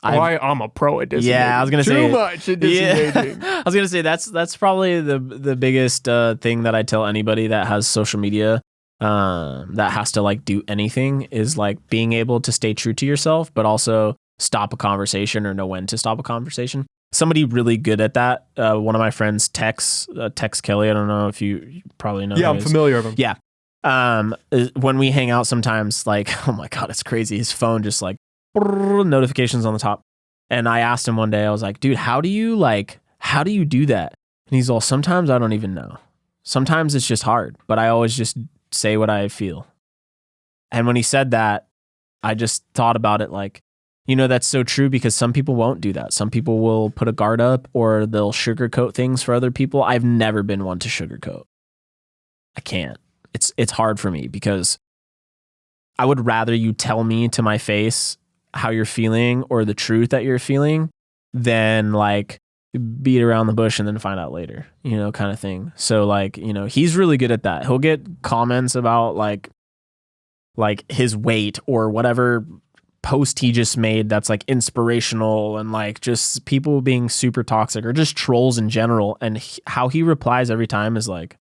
I'm a pro at disengaging. Yeah, I was gonna say too much at disengaging. Yeah. I was gonna say that's probably the biggest thing that I tell anybody that has social media that has to like do anything is like being able to stay true to yourself, but also stop a conversation or know when to stop a conversation. Somebody really good at that. One of my friends, Tex Kelly. I don't know if you probably know. Yeah, I'm familiar with him. Yeah. When we hang out sometimes, like, oh my God, it's crazy. His phone just like notifications on the top. And I asked him one day, I was like, dude, how do you do that? And he's all, sometimes I don't even know. Sometimes it's just hard, but I always just say what I feel. And when he said that, I just thought about it like, that's so true because some people won't do that. Some people will put a guard up or they'll sugarcoat things for other people. I've never been one to sugarcoat. I can't. It's hard for me because I would rather you tell me to my face how you're feeling or the truth that you're feeling than like beat around the bush and then find out later, kind of thing. So like, he's really good at that. He'll get comments about like his weight or whatever post he just made that's like inspirational and like just people being super toxic or just trolls in general. And how he replies every time is like,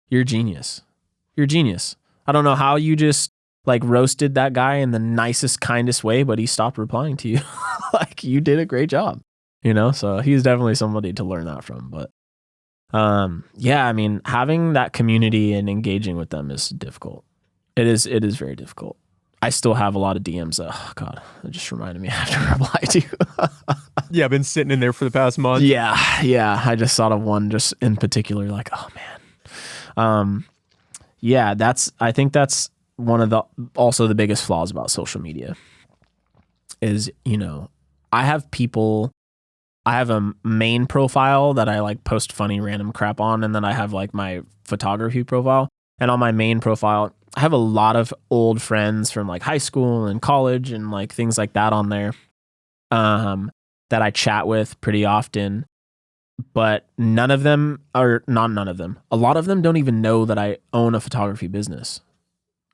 you're a genius. You're a genius. I don't know how you just like roasted that guy in the nicest, kindest way, but he stopped replying to you. Like you did a great job, so he's definitely somebody to learn that from. But yeah, I mean, having that community and engaging with them is difficult. It is very difficult. I still have a lot of DMs. Oh God, it just reminded me I have to reply to. Yeah, I've been sitting in there for the past month. Yeah. I just thought of one just in particular, like, oh man. Yeah, I think that's one of also the biggest flaws about social media is, I have a main profile that I like post funny random crap on. And then I have like my photography profile, and on my main profile, I have a lot of old friends from like high school and college and like things like that on there, that I chat with pretty often, but a lot of them don't even know that I own a photography business,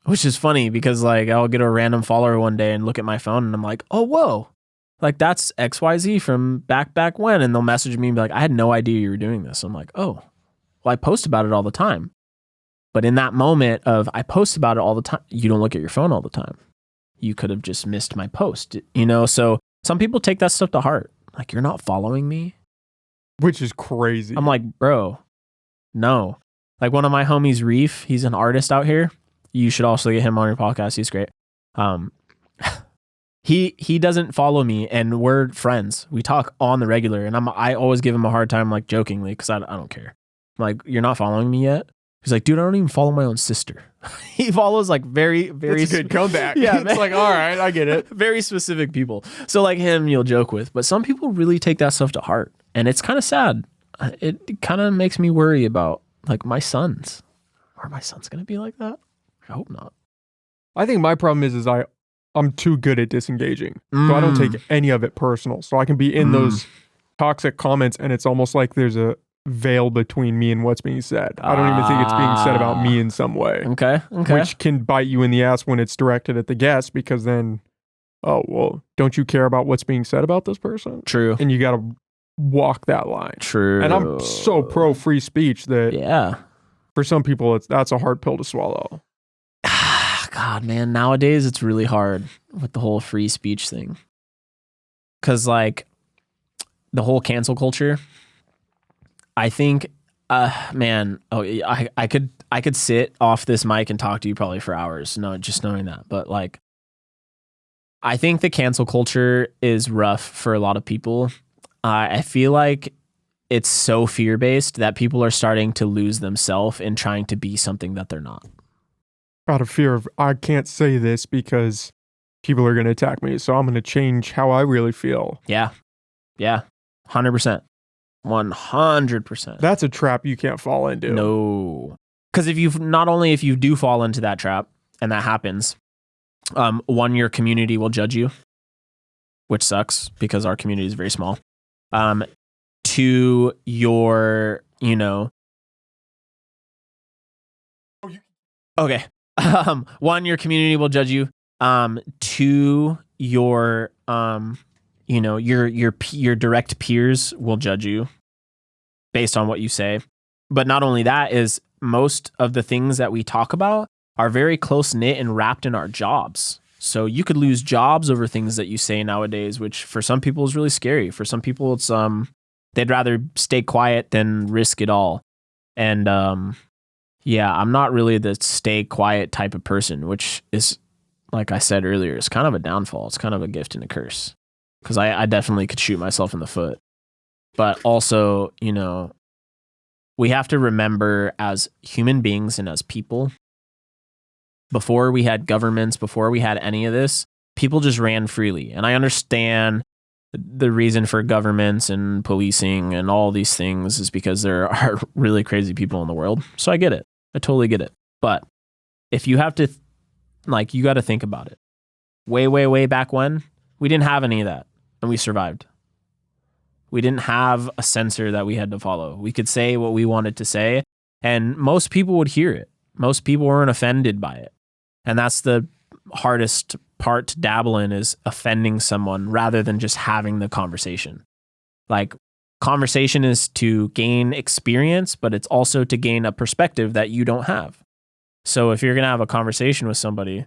which is funny because like I'll get a random follower one day and look at my phone and I'm like, oh, whoa, like that's XYZ from back when. And they'll message me and be like, I had no idea you were doing this. I'm like, oh, well, I post about it all the time. But in that moment of I post about it all the time, you don't look at your phone all the time. You could have just missed my post, So some people take that stuff to heart. Like, you're not following me. Which is crazy. I'm like, bro, no. Like one of my homies, Reef, he's an artist out here. You should also get him on your podcast. He's great. He doesn't follow me and we're friends. We talk on the regular and I always give him a hard time, like jokingly, because I don't care. I'm like, you're not following me yet? He's like, dude, I don't even follow my own sister. He follows like very, very... That's a good comeback. Yeah, it's like, all right, I get it. Very specific people. So like him, you'll joke with. But some people really take that stuff to heart. And it's kind of sad. It kind of makes me worry about like my sons. Are my sons going to be like that? I hope not. I think my problem is I'm too good at disengaging. So I don't take any of it personal. So I can be in those toxic comments and it's almost like there's a veil between me and what's being said. I don't even think it's being said about me in some way. Okay. Which can bite you in the ass when it's directed at the guest because then, oh, well, don't you care about what's being said about this person? True. And you got to walk that line. True. And I'm so pro free speech that for some people, that's a hard pill to swallow. God, man, nowadays it's really hard with the whole free speech thing. Because like the whole cancel culture, I think, I could sit off this mic and talk to you probably for hours, just knowing that. But like, I think the cancel culture is rough for a lot of people. I feel like it's so fear-based that people are starting to lose themselves in trying to be something that they're not. Out of fear of, I can't say this because people are going to attack me, so I'm going to change how I really feel. Yeah. 100%. 100%. That's a trap you can't fall into. No. Because if you do fall into that trap and that happens, one, your community will judge you, which sucks because our community is very small. Two, your, okay. One, your community will judge you. Two, your, you know, your direct peers will judge you based on what you say. But not only that, is most of the things that we talk about are very close knit and wrapped in our jobs. So you could lose jobs over things that you say nowadays, which for some people is really scary. For some people, it's they'd rather stay quiet than risk it all. And yeah, I'm not really the stay quiet type of person, which is, like I said earlier, it's kind of a downfall. It's kind of a gift and a curse, because I definitely could shoot myself in the foot. But also, you know, we have to remember as human beings and as people, before we had governments, before we had any of this, people just ran freely. And I understand the reason for governments and policing and all these things is because there are really crazy people in the world. So I get it. I totally get it. But if you have to, like, you got to think about it. Way, way, way back when, we didn't have any of that, and we survived. We didn't have a censor that we had to follow. We could say what we wanted to say, and most people would hear it. Most people weren't offended by it. And that's the hardest part to dabble in, is offending someone rather than just having the conversation. Like, conversation is to gain experience, but it's also to gain a perspective that you don't have. So if you're going to have a conversation with somebody,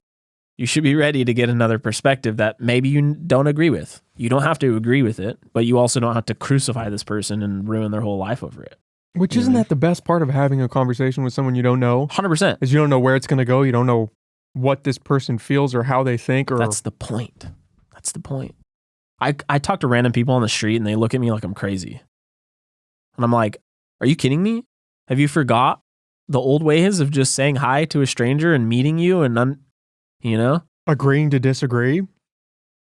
you should be ready to get another perspective that maybe you don't agree with. You don't have to agree with it, but you also don't have to crucify this person and ruin their whole life over it. Which isn't that the best part of having a conversation with someone you don't know? 100%. Is you don't know where it's going to go. You don't know what this person feels or how they think. Or That's the point. That's the point. I talk to random people on the street and they look at me like I'm crazy. And I'm like, are you kidding me? Have you forgot the old ways of just saying hi to a stranger and meeting you and, you know? Agreeing to disagree?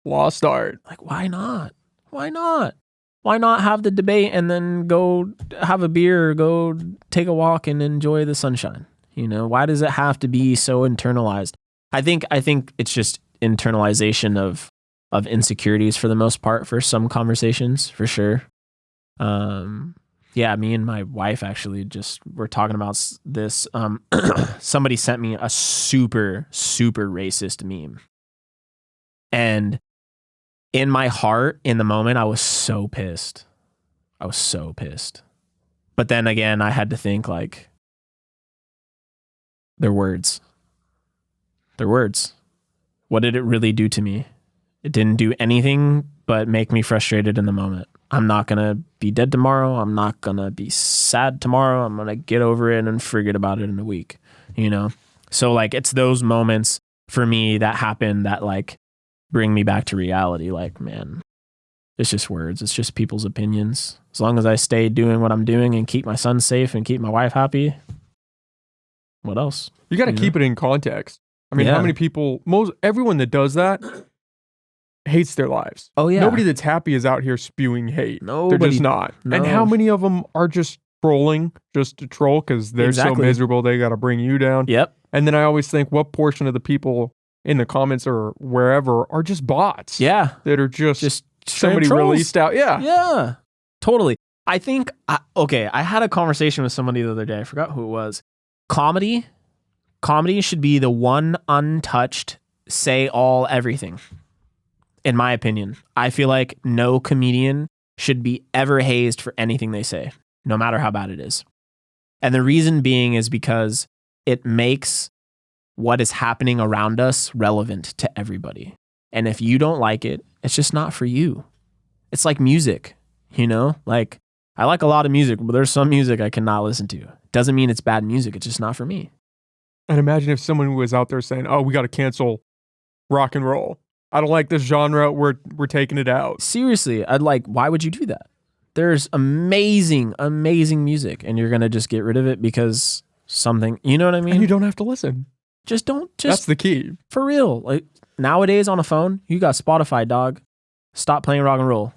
Lost art. Like, why not? Why not? Why not have the debate and then go have a beer or go take a walk and enjoy the sunshine? You know, why does it have to be so internalized? I think it's just internalization of insecurities for the most part for some conversations, for sure. Yeah, me and my wife actually just were talking about this. Somebody sent me a super, super racist meme. And in my heart, in the moment, I was so pissed. But then again, I had to think, like, they're words. What did it really do to me? It didn't do anything but make me frustrated in the moment. I'm not going to be dead tomorrow. I'm not going to be sad tomorrow. I'm going to get over it and forget about it in a week, you know? So, like, it's those moments for me that happen that, like, bring me back to reality. Like, man, it's just words. It's just people's opinions. As long as I stay doing what I'm doing and keep my son safe and keep my wife happy, what else? You got to keep it in context. I mean, how many people, everyone that does that hates their lives. Oh, yeah. Nobody that's happy is out here spewing hate. Nobody. They're just not. No. And how many of them are just trolling just to troll because they're so miserable they got to bring you down? Yep. And then I always think, what portion of the people in the comments or wherever are just bots? Yeah. That are just somebody trolls. released out. Yeah. Yeah. Totally. I think, I had a conversation with somebody the other day. I forgot who it was. Comedy should be the one untouched, say all, everything. In my opinion, I feel like no comedian should be ever hazed for anything they say, no matter how bad it is. And the reason being is because it makes what is happening around us relevant to everybody. And if you don't like it, it's just not for you. It's like music, you know? Like, I like a lot of music, but there's some music I cannot listen to. Doesn't mean it's bad music. It's just not for me. And imagine if someone was out there saying, oh, we got to cancel rock and roll. I don't like this genre. We're taking it out. Seriously, why would you do that? There's amazing, amazing music, and you're going to just get rid of it because something, you know what I mean? And you don't have to listen. That's the key. For real. Like, nowadays on a phone, you got Spotify, dog. Stop playing rock and roll.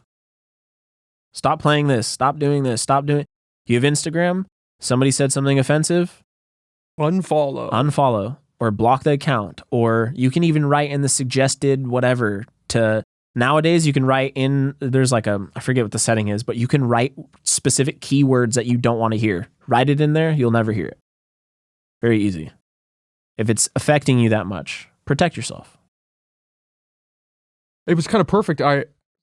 Stop playing this. Stop doing this. Stop doing. You have Instagram. Somebody said something offensive. Unfollow. Or block the account. Or you can even write in the suggested whatever to... Nowadays, you can write in... There's like I forget what the setting is, but you can write specific keywords that you don't want to hear. Write it in there. You'll never hear it. Very easy. If it's affecting you that much, protect yourself. It was kind of perfect.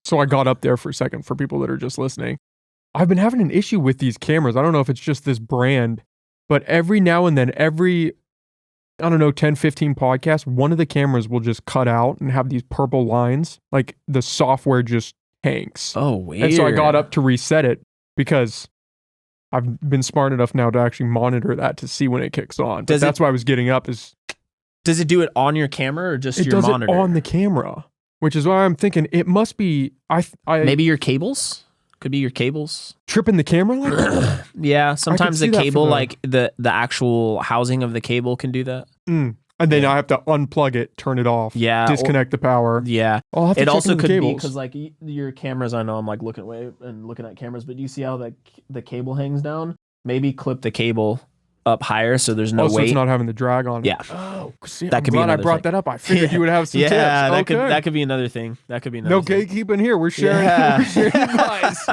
So I got up there for a second for people that are just listening. I've been having an issue with these cameras. I don't know if it's just this brand, but every now and then, every, I don't know, 10, 15 podcasts, one of the cameras will just cut out and have these purple lines. Like the software just tanks. Oh, weird. And so I got up to reset it because I've been smart enough now to actually monitor that to see when it kicks on. But that's why I was getting up is... Does it do it on your camera or just your monitor? It does it on the camera, which is why I'm thinking it must be... Maybe your cables? Could be your cables. Tripping the camera like that? Yeah, sometimes the cable, like the actual housing of the cable can do that. And then I have to unplug it, turn it off, disconnect the power. Yeah. I'll have to it check also in the could cables. be because like your cameras, I know I'm like looking away and looking at cameras, but do you see how the cable hangs down? Maybe clip the cable up higher so there's no weight. So it's not having the drag on it. Yeah. Oh, see, that I'm could glad be I brought that up. I figured you would have some tips. Yeah, Okay. that could be another thing. That could be another no thing. gatekeeping here. We're sharing, we're sharing advice.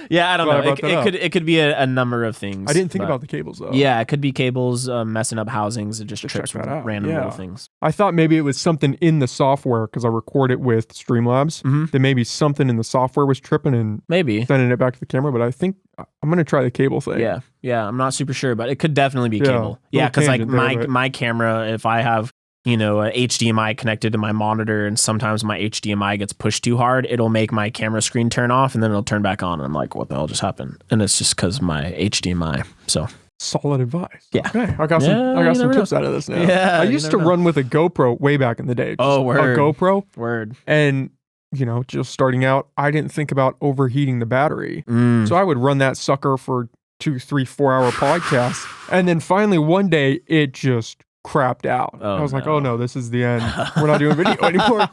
Yeah, I don't know. It could be a number of things. I didn't think about the cables though. Yeah, it could be cables messing up housings. It just trips with random little things. I thought maybe it was something in the software because I record it with Streamlabs. That maybe something in the software was tripping and maybe sending it back to the camera. But I think I'm gonna try the cable thing. Yeah. I'm not super sure, but it could definitely be cable. Yeah, because like my camera, if I have a HDMI connected to my monitor, and sometimes my HDMI gets pushed too hard, it'll make my camera screen turn off, and then it'll turn back on, and I'm like, what the hell just happened? And it's just because my HDMI. So solid advice. Yeah, okay. I got some tips out of this now. Yeah, I used to run with a GoPro way back in the day. Word. A GoPro. Word. And just starting out, I didn't think about overheating the battery, so I would run that sucker for 2, 3, 4 hour podcasts, and then finally one day it just crapped out. I was like, oh no, this is the end. We're not doing video anymore.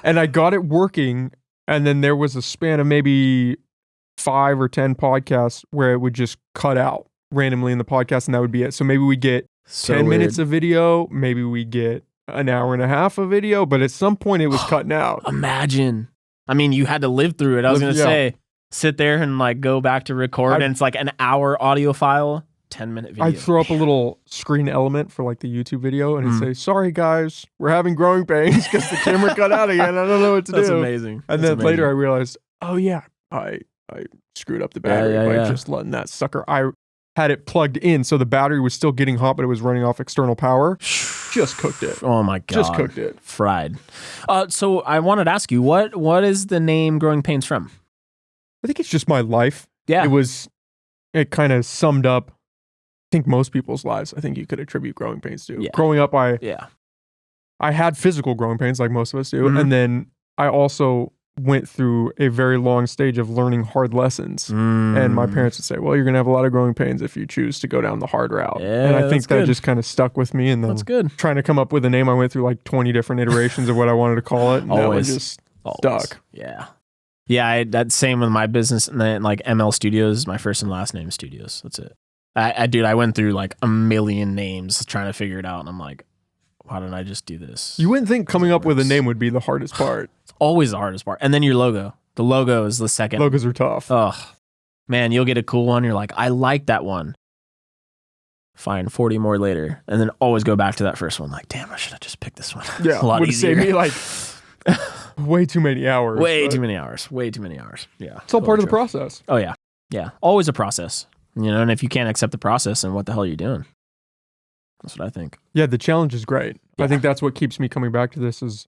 And I got it working, and then there was a span of maybe 5 or 10 podcasts where it would just cut out randomly in the podcast, and that would be it. So maybe we get 10 minutes of video, maybe we get an hour and a half of video, but at some point it was cutting out. Imagine. I mean, you had to live through it. I was going to say, sit there and like go back to record, and it's like an hour audio file, 10-minute video. I'd throw up a little screen element for like the YouTube video, and it'd say, sorry guys, we're having growing pains because the camera cut out again. I don't know what to do. That's amazing. And then later I realized, oh yeah, I screwed up the battery by just letting that sucker. I had it plugged in, so the battery was still getting hot, but it was running off external power. Just cooked it. Oh my God. Just cooked it. Fried. So I wanted to ask you, what is the name Growing Pains from? I think it's just my life. Yeah. It kind of summed up, I think, most people's lives. I think you could attribute growing pains to. Yeah. Growing up, I had physical growing pains like most of us do. And then I also went through a very long stage of learning hard lessons. And my parents would say, well, you're going to have a lot of growing pains if you choose to go down the hard route. Yeah, and I think that just kind of stuck with me. And then that's good. Trying to come up with a name, I went through like 20 different iterations of what I wanted to call it. And that one just stuck. Yeah. Yeah, that's same with my business, and then like ML Studios, my first and last name Studios. That's it. I went through like a million names trying to figure it out, and I'm like, why didn't I just do this? You wouldn't think coming up with a name would be the hardest part. It's always the hardest part. And then your logo. The logo is the second. Logos are tough. Oh, man, you'll get a cool one. You're like, I like that one. Find 40 more later, and then always go back to that first one. Like, damn, I should have just picked this one. Yeah, a lot would easier. Save me like way too many hours. Way too many hours. Way too many hours. Yeah, it's all part of the process. Oh yeah, yeah. Always a process. And if you can't accept the process, then what the hell are you doing? That's what I think. Yeah, the challenge is great. Yeah. I think that's what keeps me coming back to this. Is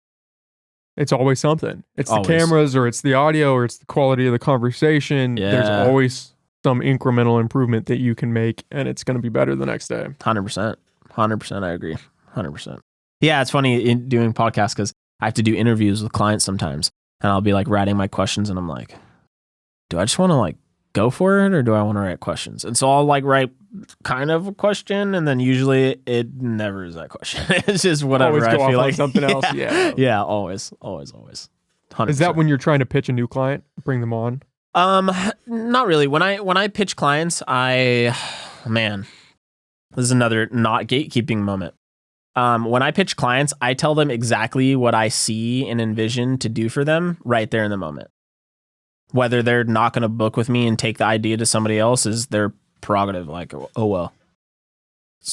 it's always something. It's always. The cameras, or it's the audio, or it's the quality of the conversation. Yeah. There's always some incremental improvement that you can make, and it's going to be better the next day. 100%. 100%. I agree. 100%. Yeah, it's funny in doing podcasts because I have to do interviews with clients sometimes, and I'll be like writing my questions, and I'm like, do I just want to like go for it, or do I want to write questions? And so I'll like write kind of a question, and then usually it never is that question. It's just whatever always I go feel off like. on something else. Yeah. Yeah, always. 100%. Is that when you're trying to pitch a new client, bring them on? Not really. When I pitch clients, man, this is another not gatekeeping moment. When I pitch clients, I tell them exactly what I see and envision to do for them right there in the moment. Whether they're not going to book with me and take the idea to somebody else is their prerogative. Like, oh well,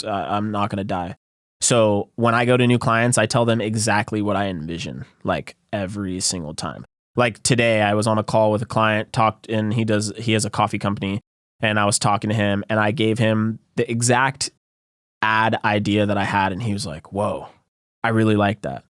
I'm not going to die. So when I go to new clients, I tell them exactly what I envision, like every single time. Like today I was on a call with a client, and he has a coffee company, and I was talking to him and I gave him the exact ad idea that I had, and he was like, whoa, I really like that.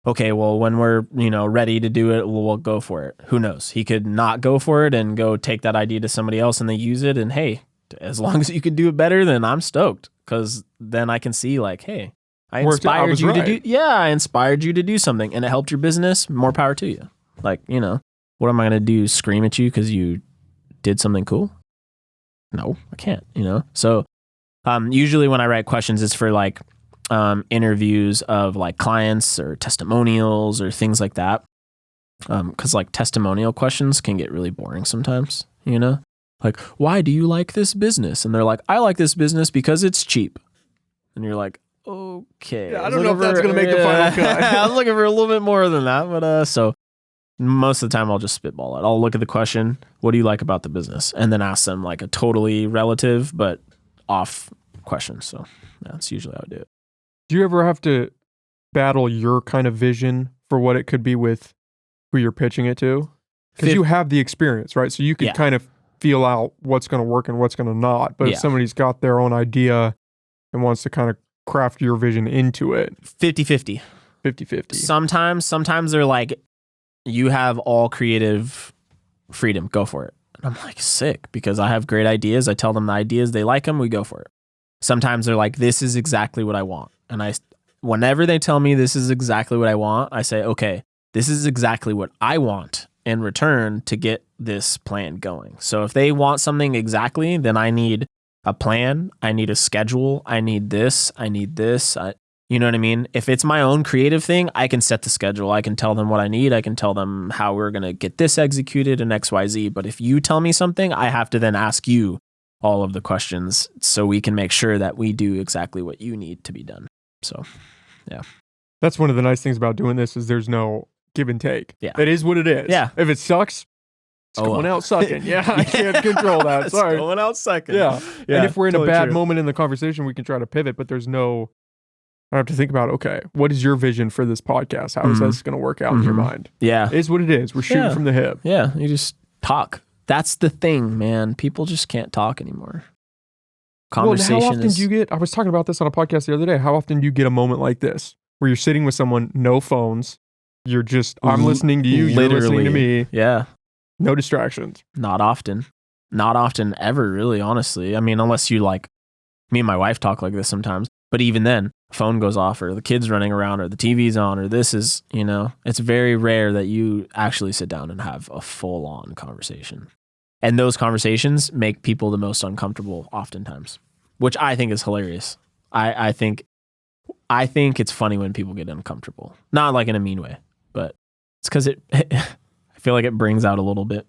Okay, well, when we're, ready to do it, we'll go for it. Who knows? He could not go for it and go take that idea to somebody else and they use it. And hey, as long as you can do it better, then I'm stoked, because then I can see like, hey, I inspired you to do something and it helped your business. More power to you. Like, what am I going to do? Scream at you because you did something cool? No, I can't, So usually when I write questions, it's for like interviews of like clients or testimonials or things like that. Because like testimonial questions can get really boring sometimes, like, why do you like this business? And they're like, I like this business because it's cheap. And you're like, okay. Yeah, I don't know if that's going to make the final cut. I was looking for a little bit more than that. But so most of the time I'll just spitball it. I'll look at the question, what do you like about the business? And then ask them like a totally relative but off question. So that's usually how I do it. Do you ever have to battle your kind of vision for what it could be with who you're pitching it to? Because you have the experience, right? So you can kind of feel out what's going to work and what's going to not. But if somebody's got their own idea and wants to kind of craft your vision into it. 50-50. 50-50. Sometimes they're like, you have all creative freedom. Go for it. And I'm like, sick, because I have great ideas. I tell them the ideas. They like them. We go for it. Sometimes they're like, this is exactly what I want. And whenever they tell me this is exactly what I want, I say, okay, this is exactly what I want in return to get this plan going. So if they want something exactly, then I need a plan. I need a schedule. I need this. I need this. You know what I mean? If it's my own creative thing, I can set the schedule. I can tell them what I need. I can tell them how we're going to get this executed and XYZ. But if you tell me something, I have to then ask you all of the questions so we can make sure that we do exactly what you need to be done. So, yeah. That's one of the nice things about doing this is there's no give and take. Yeah. It is what it is. Yeah. If it sucks, it's going out sucking. Yeah, I can't control that. Sorry. It's going out sucking. Yeah. And if we're in a bad moment in the conversation, we can try to pivot, but there's no, I have to think about, okay, what is your vision for this podcast? How is this going to work out in your mind? Yeah. It is what it is. We're shooting from the hip. Yeah. You just talk. That's the thing, man. People just can't talk anymore. Conversation how often do you get, I was talking about this on a podcast the other day, how often do you get a moment like this where you're sitting with someone, no phones, you're just, I'm listening to you, you're listening to me. Yeah. No distractions. Not often. Not often ever, really, honestly. I mean, unless you like, me and my wife talk like this sometimes, but even then, phone goes off or the kid's running around or the TV's on or this is, it's very rare that you actually sit down and have a full-on conversation. And those conversations make people the most uncomfortable oftentimes, which I think is hilarious. I think it's funny when people get uncomfortable. Not like in a mean way, but it's because I feel like it brings out a little bit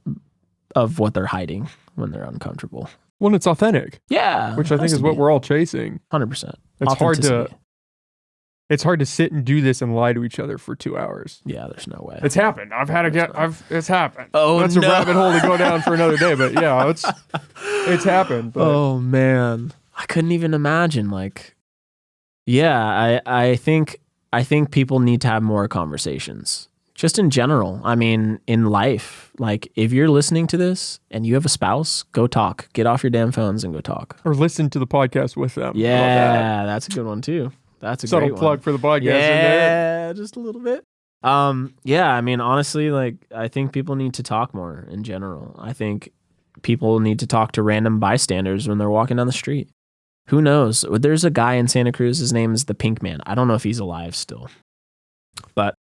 of what they're hiding when they're uncomfortable. When it's authentic. Yeah. Which I think is what we're all chasing. 100%. It's hard to sit and do this and lie to each other for 2 hours. Yeah, there's no way. It's happened. It's happened. Oh, that's a rabbit hole to go down for another day, but yeah, it's happened. But. Oh man. I couldn't even imagine. Like, yeah, I think people need to have more conversations. Just in general. I mean, in life, like if you're listening to this and you have a spouse, go talk. Get off your damn phones and go talk. Or listen to the podcast with them. Yeah, that's a good one too. That's a subtle great one. plug for the podcast. Yeah, just a little bit. Yeah, I mean, honestly, like I think people need to talk more in general. I think people need to talk to random bystanders when they're walking down the street. Who knows? There's a guy in Santa Cruz. His name is the Pink Man. I don't know if he's alive still, but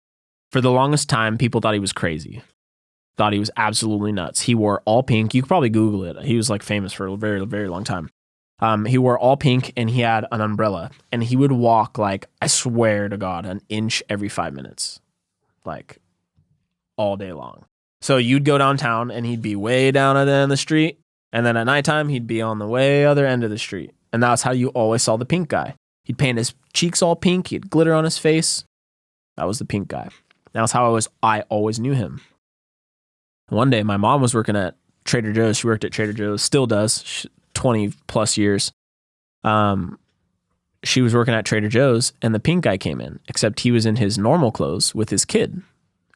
for the longest time, people thought he was crazy. Thought he was absolutely nuts. He wore all pink. You could probably Google it. He was like famous for a very, very long time. He wore all pink and he had an umbrella and he would walk like, I swear to God, an inch every 5 minutes, like all day long. So you'd go downtown and he'd be way down at the end of the street. And then at nighttime, he'd be on the way other end of the street. And that's how you always saw the pink guy. He'd paint his cheeks all pink. He had glitter on his face. That was the pink guy. That's how I always knew him. One day, my mom was working at Trader Joe's. She worked at Trader Joe's, still does, 20 plus years. She was working at Trader Joe's and the pink guy came in, except he was in his normal clothes with his kid.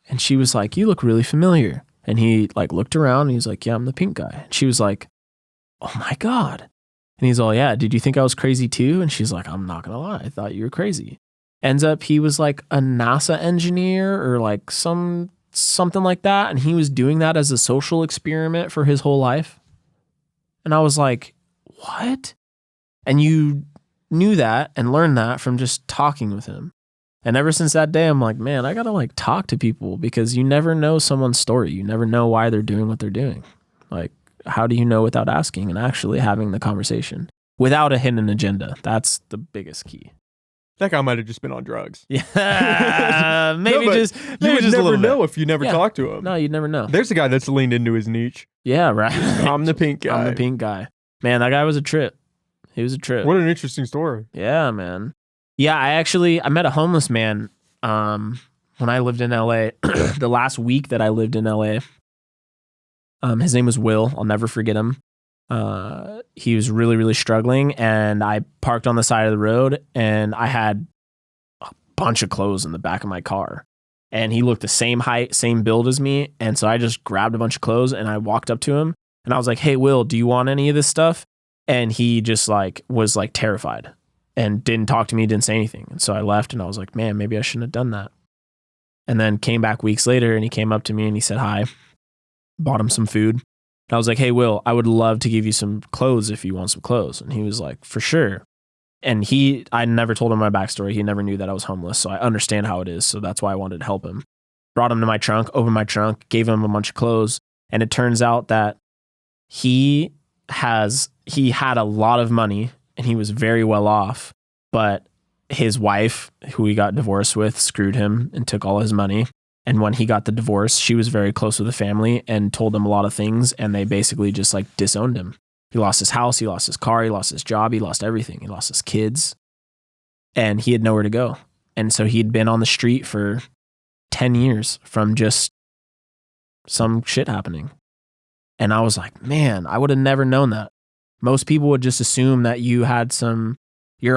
And she was like, you look really familiar. And he like looked around and he was like, yeah, I'm the pink guy. And she was like, oh my God. And he's all, yeah, did you think I was crazy too? And she's like, I'm not going to lie. I thought you were crazy. Ends up, he was like a NASA engineer or like something like that. And he was doing that as a social experiment for his whole life. And I was like, what? And you knew that and learned that from just talking with him. And ever since that day, I'm like, man, I got to like talk to people because you never know someone's story. You never know why they're doing what they're doing. Like, how do you know without asking and actually having the conversation without a hidden agenda? That's the biggest key. That guy might have just been on drugs. Yeah, maybe no, just you would just never know if you never Yeah. talked to him. No, you'd never know. There's a guy that's leaned into his niche. Yeah, right. I'm the pink guy. I'm the pink guy. Man, that guy was a trip. He was a trip. What an interesting story. Yeah, man. Yeah, I met a homeless man when I lived in LA. The last week that I lived in LA. His name was Will. I'll never forget him. He was really, really struggling, and I parked on the side of the road, and I had a bunch of clothes in the back of my car. And he looked the same height, same build as me, and so I just grabbed a bunch of clothes, and I walked up to him, and I was like, hey, Will, do you want any of this stuff? And he just like was like terrified and didn't talk to me, didn't say anything. And so I left, and I was like, man, maybe I shouldn't have done that. And then came back weeks later, and he came up to me, and he said hi. Bought him some food. And I was like, hey, Will, I would love to give you some clothes if you want some clothes. And he was like, for sure. And I never told him my backstory. He never knew that I was homeless. So I understand how it is. So that's why I wanted to help him. Brought him to my trunk, opened my trunk, gave him a bunch of clothes. And it turns out that he had a lot of money and he was very well off. But his wife, who he got divorced with, screwed him and took all his money. And when he got the divorce, she was very close with the family and told him a lot of things. And they basically just like disowned him. He lost his house. He lost his car. He lost his job. He lost everything. He lost his kids. And he had nowhere to go. And so he'd been on the street for 10 years from just some shit happening. And I was like, man, I would have never known that. Most people would just assume that you're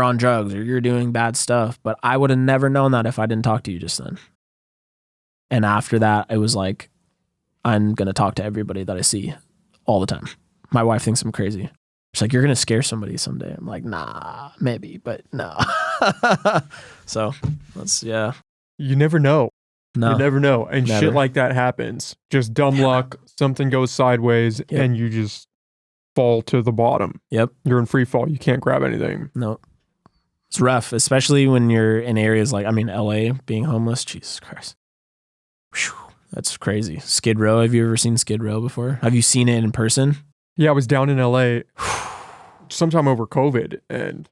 on drugs or you're doing bad stuff. But I would have never known that if I didn't talk to you just then. And after that, it was like, I'm going to talk to everybody that I see all the time. My wife thinks I'm crazy. She's like, you're going to scare somebody someday. I'm like, nah, maybe, but no. So yeah. You never know. No. You never know. And Never. shit like that happens. Just dumb luck. Something goes sideways and you just fall to the bottom. Yep. You're in free fall. You can't grab anything. No. It's rough, especially when you're in areas like, LA, being homeless. Jesus Christ. Whew, that's crazy. Skid Row. Have you ever seen Skid Row before? Have you seen it in person? Yeah, I was down in LA sometime over COVID, and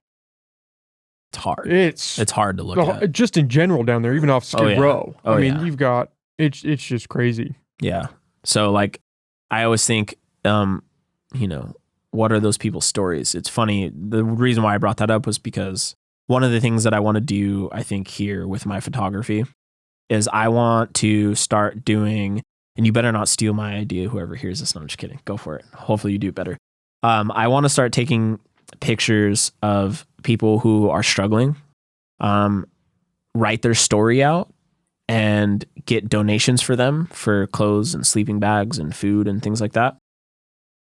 it's hard. It's hard to look at. Just in general down there, even off Skid Row. I mean, yeah. you've got it's just crazy. Yeah. So like, I always think, what are those people's stories? It's funny. The reason why I brought that up was because one of the things that I want to do, I think, here with my photography is I want to start doing, and you better not steal my idea, whoever hears this. No, I'm just kidding. Go for it. Hopefully you do better. I want to start taking pictures of people who are struggling, write their story out, and get donations for them for clothes and sleeping bags and food and things like that.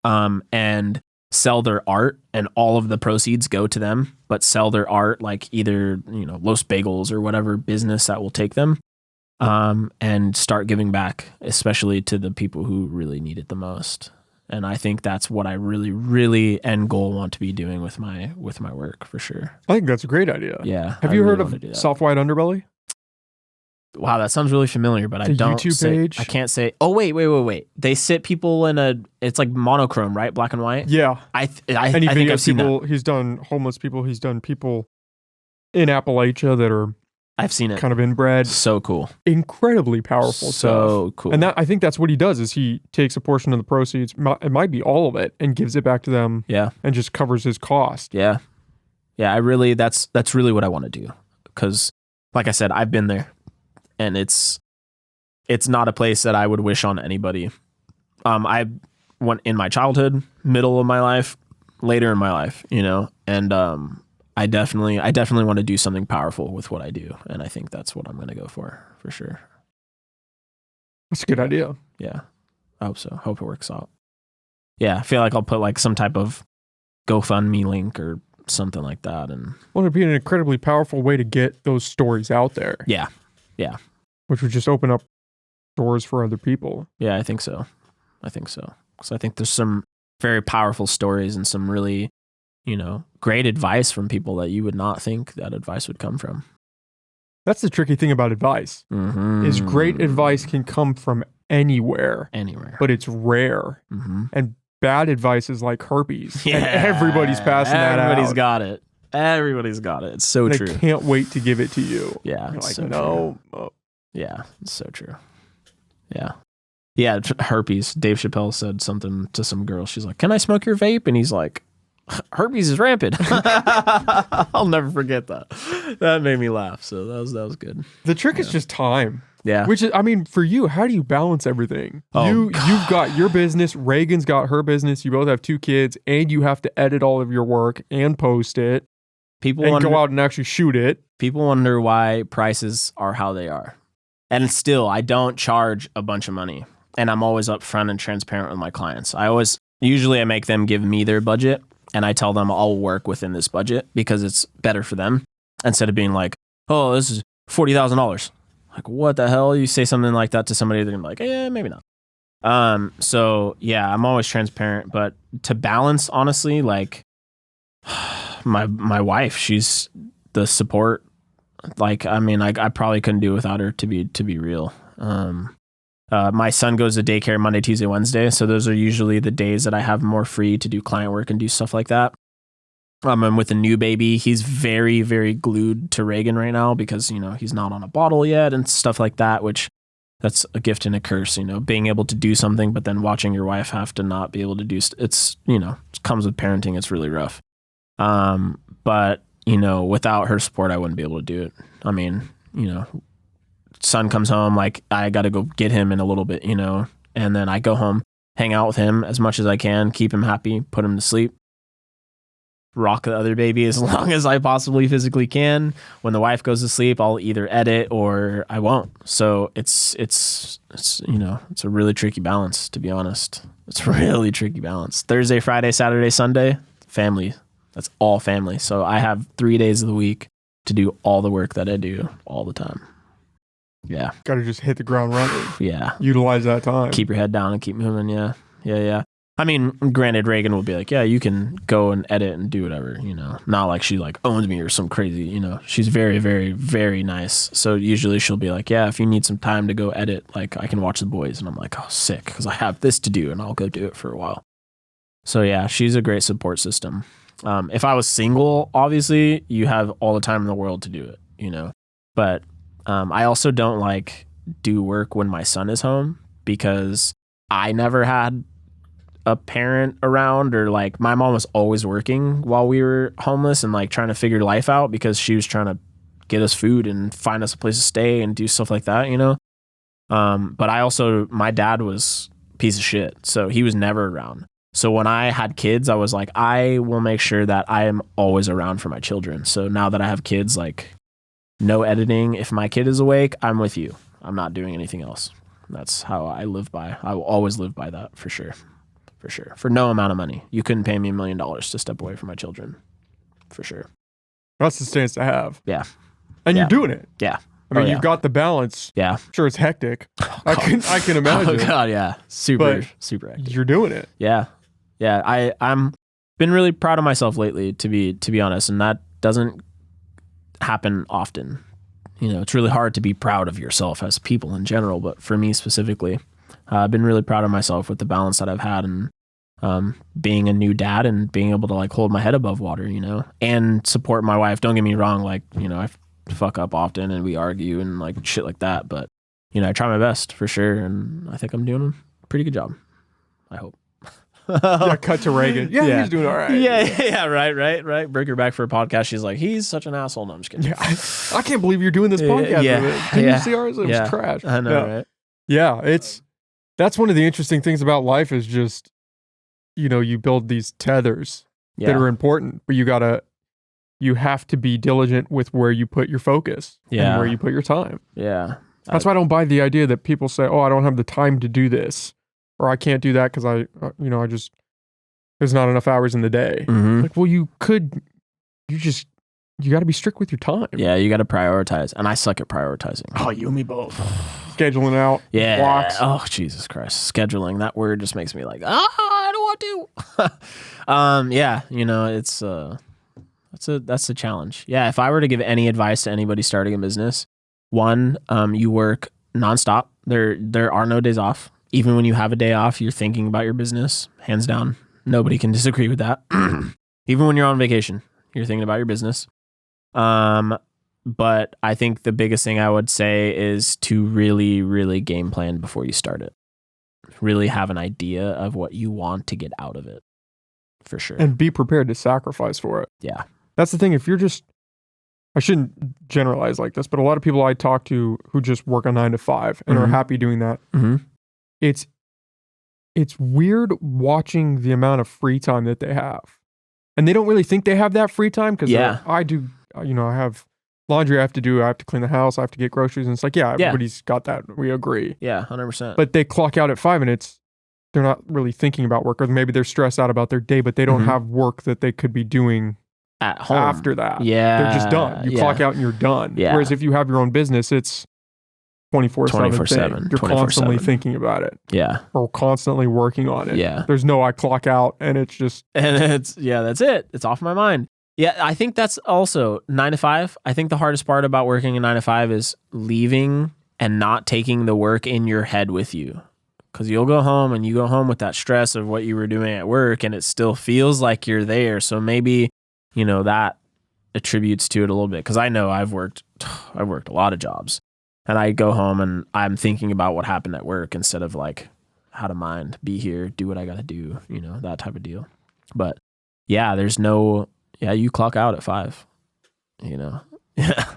And sell their art, and all of the proceeds go to them, but sell their art like either, Los Bagels or whatever business that will take them. And start giving back, especially to the people who really need it the most. And I think that's what I really, really end goal want to be doing with my work for sure. I think that's a great idea. Yeah. Have you heard of Soft White Underbelly? Wow, that sounds really familiar, but I don't. YouTube page. I can't say. Oh wait. They sit people in it's like monochrome, right? Black and white. Yeah. I think I've seen people. that. He's done homeless people. He's done people in Appalachia that are. I've seen it. Kind of inbred. So cool. Incredibly powerful stuff. So cool. And I think that's what he does is he takes a portion of the proceeds, it might be all of it, and gives it back to them. Yeah. And just covers his cost. Yeah. Yeah, that's really what I want to do. Because like I said, I've been there. And it's not a place that I would wish on anybody. I went in my childhood, middle of my life, later in my life, and I definitely want to do something powerful with what I do. And I think that's what I'm going to go for sure. That's a good idea. Yeah. I hope so. Hope it works out. Yeah. I feel like I'll put like some type of GoFundMe link or something like that. And it'd be an incredibly powerful way to get those stories out there. Yeah. Yeah. Which would just open up doors for other people. Yeah, I think so. Because I think there's some very powerful stories and some really, great advice from people that you would not think that advice would come from. That's the tricky thing about advice. Is great advice can come from anywhere. But it's rare. And bad advice is like herpes. Yeah. And everybody's passing that out. Everybody's got it. It's so true. They can't wait to give it to you. Yeah. You're like, so no. True. Yeah, it's so true. Yeah. Yeah, herpes. Dave Chappelle said something to some girl. She's like, "Can I smoke your vape?" And he's like, "Herpes is rampant." I'll never forget that. That made me laugh. So that was good. The trick is just time. Yeah. Which is, for you, how do you balance everything? You've got your business. Reagan's got her business. You both have 2 kids, and you have to edit all of your work and post it. Go out and actually shoot it. People wonder why prices are how they are. And still, I don't charge a bunch of money. And I'm always upfront and transparent with my clients. Usually I make them give me their budget, and I tell them I'll work within this budget because it's better for them, instead of being like, "Oh, this is $40,000. Like, what the hell? You say something like that to somebody, they're gonna be like, "Yeah, maybe not." So yeah, I'm always transparent, but to balance, honestly, like my wife, she's the support. Like, I probably couldn't do it without her, to be real. My son goes to daycare Monday, Tuesday, Wednesday. So those are usually the days that I have more free to do client work and do stuff like that. And with a new baby, he's very, very glued to Reagan right now because, he's not on a bottle yet and stuff like that, which that's a gift and a curse, being able to do something, but then watching your wife have to not be able to do, it comes with parenting. It's really rough. But, without her support, I wouldn't be able to do it. Son comes home, like I got to go get him in a little bit, and then I go home, hang out with him as much as I can, keep him happy, put him to sleep, rock the other baby as long as I possibly physically can. When the wife goes to sleep, I'll either edit or I won't. So it's a really tricky balance, to be honest. It's a really tricky balance. Thursday, Friday, Saturday, Sunday, family. That's all family. So I have 3 days of the week to do all the work that I do all the time. Yeah. Got to just hit the ground running. Yeah. Utilize that time. Keep your head down and keep moving. Yeah. Granted, Reagan will be like, "Yeah, you can go and edit and do whatever, Not like she like owns me or some crazy, She's very, very, very nice. So usually she'll be like, "Yeah, if you need some time to go edit, like I can watch the boys." And I'm like, "Oh, sick," because I have this to do and I'll go do it for a while. So yeah, she's a great support system. If I was single, obviously you have all the time in the world to do it, But I also don't like do work when my son is home because I never had a parent around, or like my mom was always working while we were homeless and like trying to figure life out because she was trying to get us food and find us a place to stay and do stuff like that, But my dad was a piece of shit. So he was never around. So when I had kids, I was like, I will make sure that I am always around for my children. So now that I have kids, like, no editing. If my kid is awake, I'm with you. I'm not doing anything else. That's how I live by. I will always live by that for sure. For sure. For no amount of money. You couldn't pay me $1 million to step away from my children. For sure. That's the stance to have. Yeah. And you're doing it. Yeah. You've got the balance. Yeah. I'm sure it's hectic. I can imagine. Oh God, yeah. Super hectic. You're doing it. Yeah. Yeah. I'm been really proud of myself lately, to be honest, and that doesn't happen often. It's really hard to be proud of yourself as people in general, but for me specifically, I've been really proud of myself with the balance that I've had, and being a new dad and being able to like hold my head above water, and support my wife. Don't get me wrong, like, I fuck up often and we argue and like shit like that, but I try my best for sure, and I think I'm doing a pretty good job. I hope. Yeah, cut to Reagan. Yeah, he's doing all right. Yeah, right. Bring her back for a podcast. She's like, he's such an asshole. No, I'm just kidding. Yeah, I can't believe you're doing this podcast. Didn't you see ours? It was trash. I know, right? Yeah, that's one of the interesting things about life is just, you build these tethers that are important, but you have to be diligent with where you put your focus and where you put your time. Yeah. That's why I don't buy the idea that people say, "Oh, I don't have the time to do this," or "I can't do that because I just there's not enough hours in the day." Like, well, you got to be strict with your time. Yeah, you got to prioritize, and I suck at prioritizing. Oh, you and me both. Scheduling out. Yeah. Blocks. Oh, Jesus Christ. Scheduling. That word just makes me like, I don't want to. Yeah. That's a challenge. Yeah. If I were to give any advice to anybody starting a business, one, you work nonstop. There are no days off. Even when you have a day off, you're thinking about your business. Hands down. Nobody can disagree with that. Even when you're on vacation, you're thinking about your business. But I think the biggest thing I would say is to really, really game plan before you start it. Really have an idea of what you want to get out of it, for sure. And be prepared to sacrifice for it. Yeah. That's the thing. If you're I shouldn't generalize like this, but a lot of people I talk to who just work a 9 to 5 and are happy doing that, it's weird watching the amount of free time that they have. And they don't really think they have that free time because I do, I have laundry I have to do, I have to clean the house, I have to get groceries. And it's like, everybody's got that. We agree. Yeah, 100%. But they clock out at 5 and they're not really thinking about work, or maybe they're stressed out about their day, but they don't have work that they could be doing at home after that. Yeah. They're just done. You clock out and you're done. Yeah. Whereas if you have your own business, it's 24/7. You're constantly thinking about it. Yeah. Or constantly working on it. Yeah. There's no I clock out and it's just. And that's it. It's off my mind. Yeah, I think that's also 9 to 5. I think the hardest part about working a 9 to 5 is leaving and not taking the work in your head with you. Because you'll go home and you go home with that stress of what you were doing at work and it still feels like you're there. So maybe, that attributes to it a little bit. Because I know I've worked a lot of jobs and I go home and I'm thinking about what happened at work instead of like how to mind, be here, do what I got to do, that type of deal. But yeah, you clock out at 5,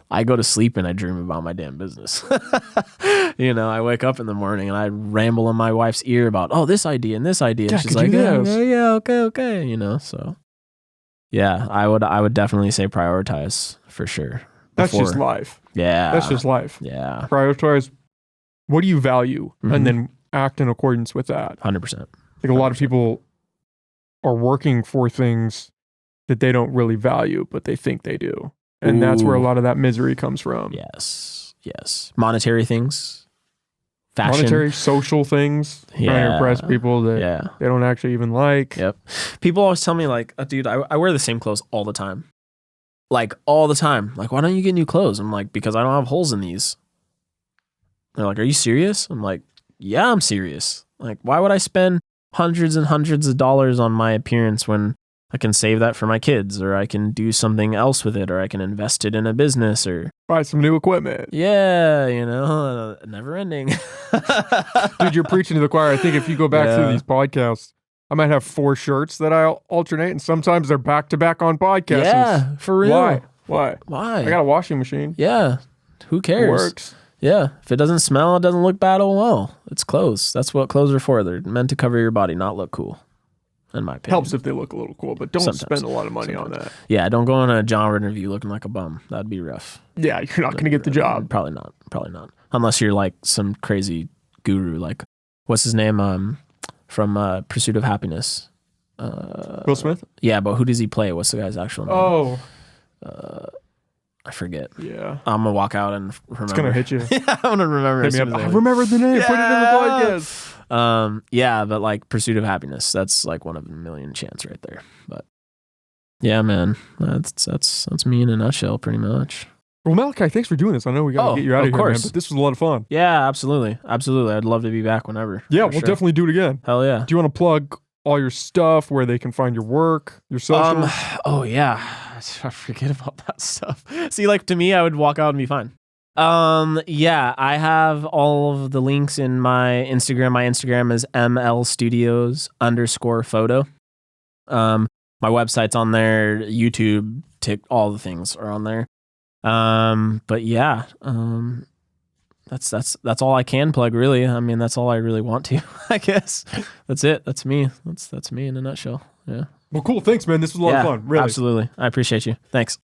I go to sleep and I dream about my damn business. I wake up in the morning and I ramble in my wife's ear about, this idea and this idea. Yeah, she's like, okay. So yeah, I would definitely say prioritize for sure. That's just life. Yeah. That's just life. Yeah. Prioritize what do you value and then act in accordance with that. 100%. Like a lot of people are working for things that they don't really value, but they think they do. And that's where a lot of that misery comes from. Yes. Monetary things. Fashion. Monetary, social things. Trying to impress people that they don't actually even like. Yep. People always tell me like, dude, I wear the same clothes all the time. Like all the time. Like, why don't you get new clothes? I'm like, because I don't have holes in these. They're like, are you serious? I'm like, yeah, I'm serious. Like, why would I spend hundreds and hundreds of dollars on my appearance when I can save that for my kids, or I can do something else with it, or I can invest it in a business, or buy some new equipment. Yeah, never ending. Dude, you're preaching to the choir. I think if you go back through these podcasts, I might have 4 shirts that I alternate, and sometimes they're back to back on podcasts. Yeah, for real. Why? I got a washing machine. Yeah, who cares? It works. Yeah, if it doesn't smell, it doesn't look bad. Oh well, it's clothes. That's what clothes are for. They're meant to cover your body, not look cool. In my opinion. Helps if they look a little cool, but don't spend a lot of money on that. Yeah, don't go on a job interview looking like a bum. That'd be rough. Yeah, you're not going to get the job. Probably not. Unless you're like some crazy guru, like, what's his name from Pursuit of Happiness? Will Smith? Yeah, but who does he play? What's the guy's actual name? I forget. Yeah. I'm going to walk out and remember. It's going to hit you. Yeah, I'm going to remember. I remember the name. Yeah. Put it in the podcast. Yeah, but like Pursuit of Happiness, that's like one of a million chance right there. But yeah, man, that's me in a nutshell, pretty much. Well, Malachi, thanks for doing this. I know we got to get you out of here, man, but this was a lot of fun. Yeah, absolutely. I'd love to be back whenever. Yeah, we'll definitely do it again. Hell yeah. Do you want to plug all your stuff, where they can find your work, your socials? Oh yeah, I forget about that stuff. See, like to me, I would walk out and be fine. Yeah, I have all of the links in my Instagram. My Instagram is mlstudios_photo. My website's on there, YouTube, all the things are on there. But yeah, that's all I can plug, really. I mean, that's all I really want to, I guess. That's it. That's me. That's me in a nutshell. Yeah. Well, cool. Thanks, man. This was a lot of fun. Really. Absolutely. I appreciate you. Thanks.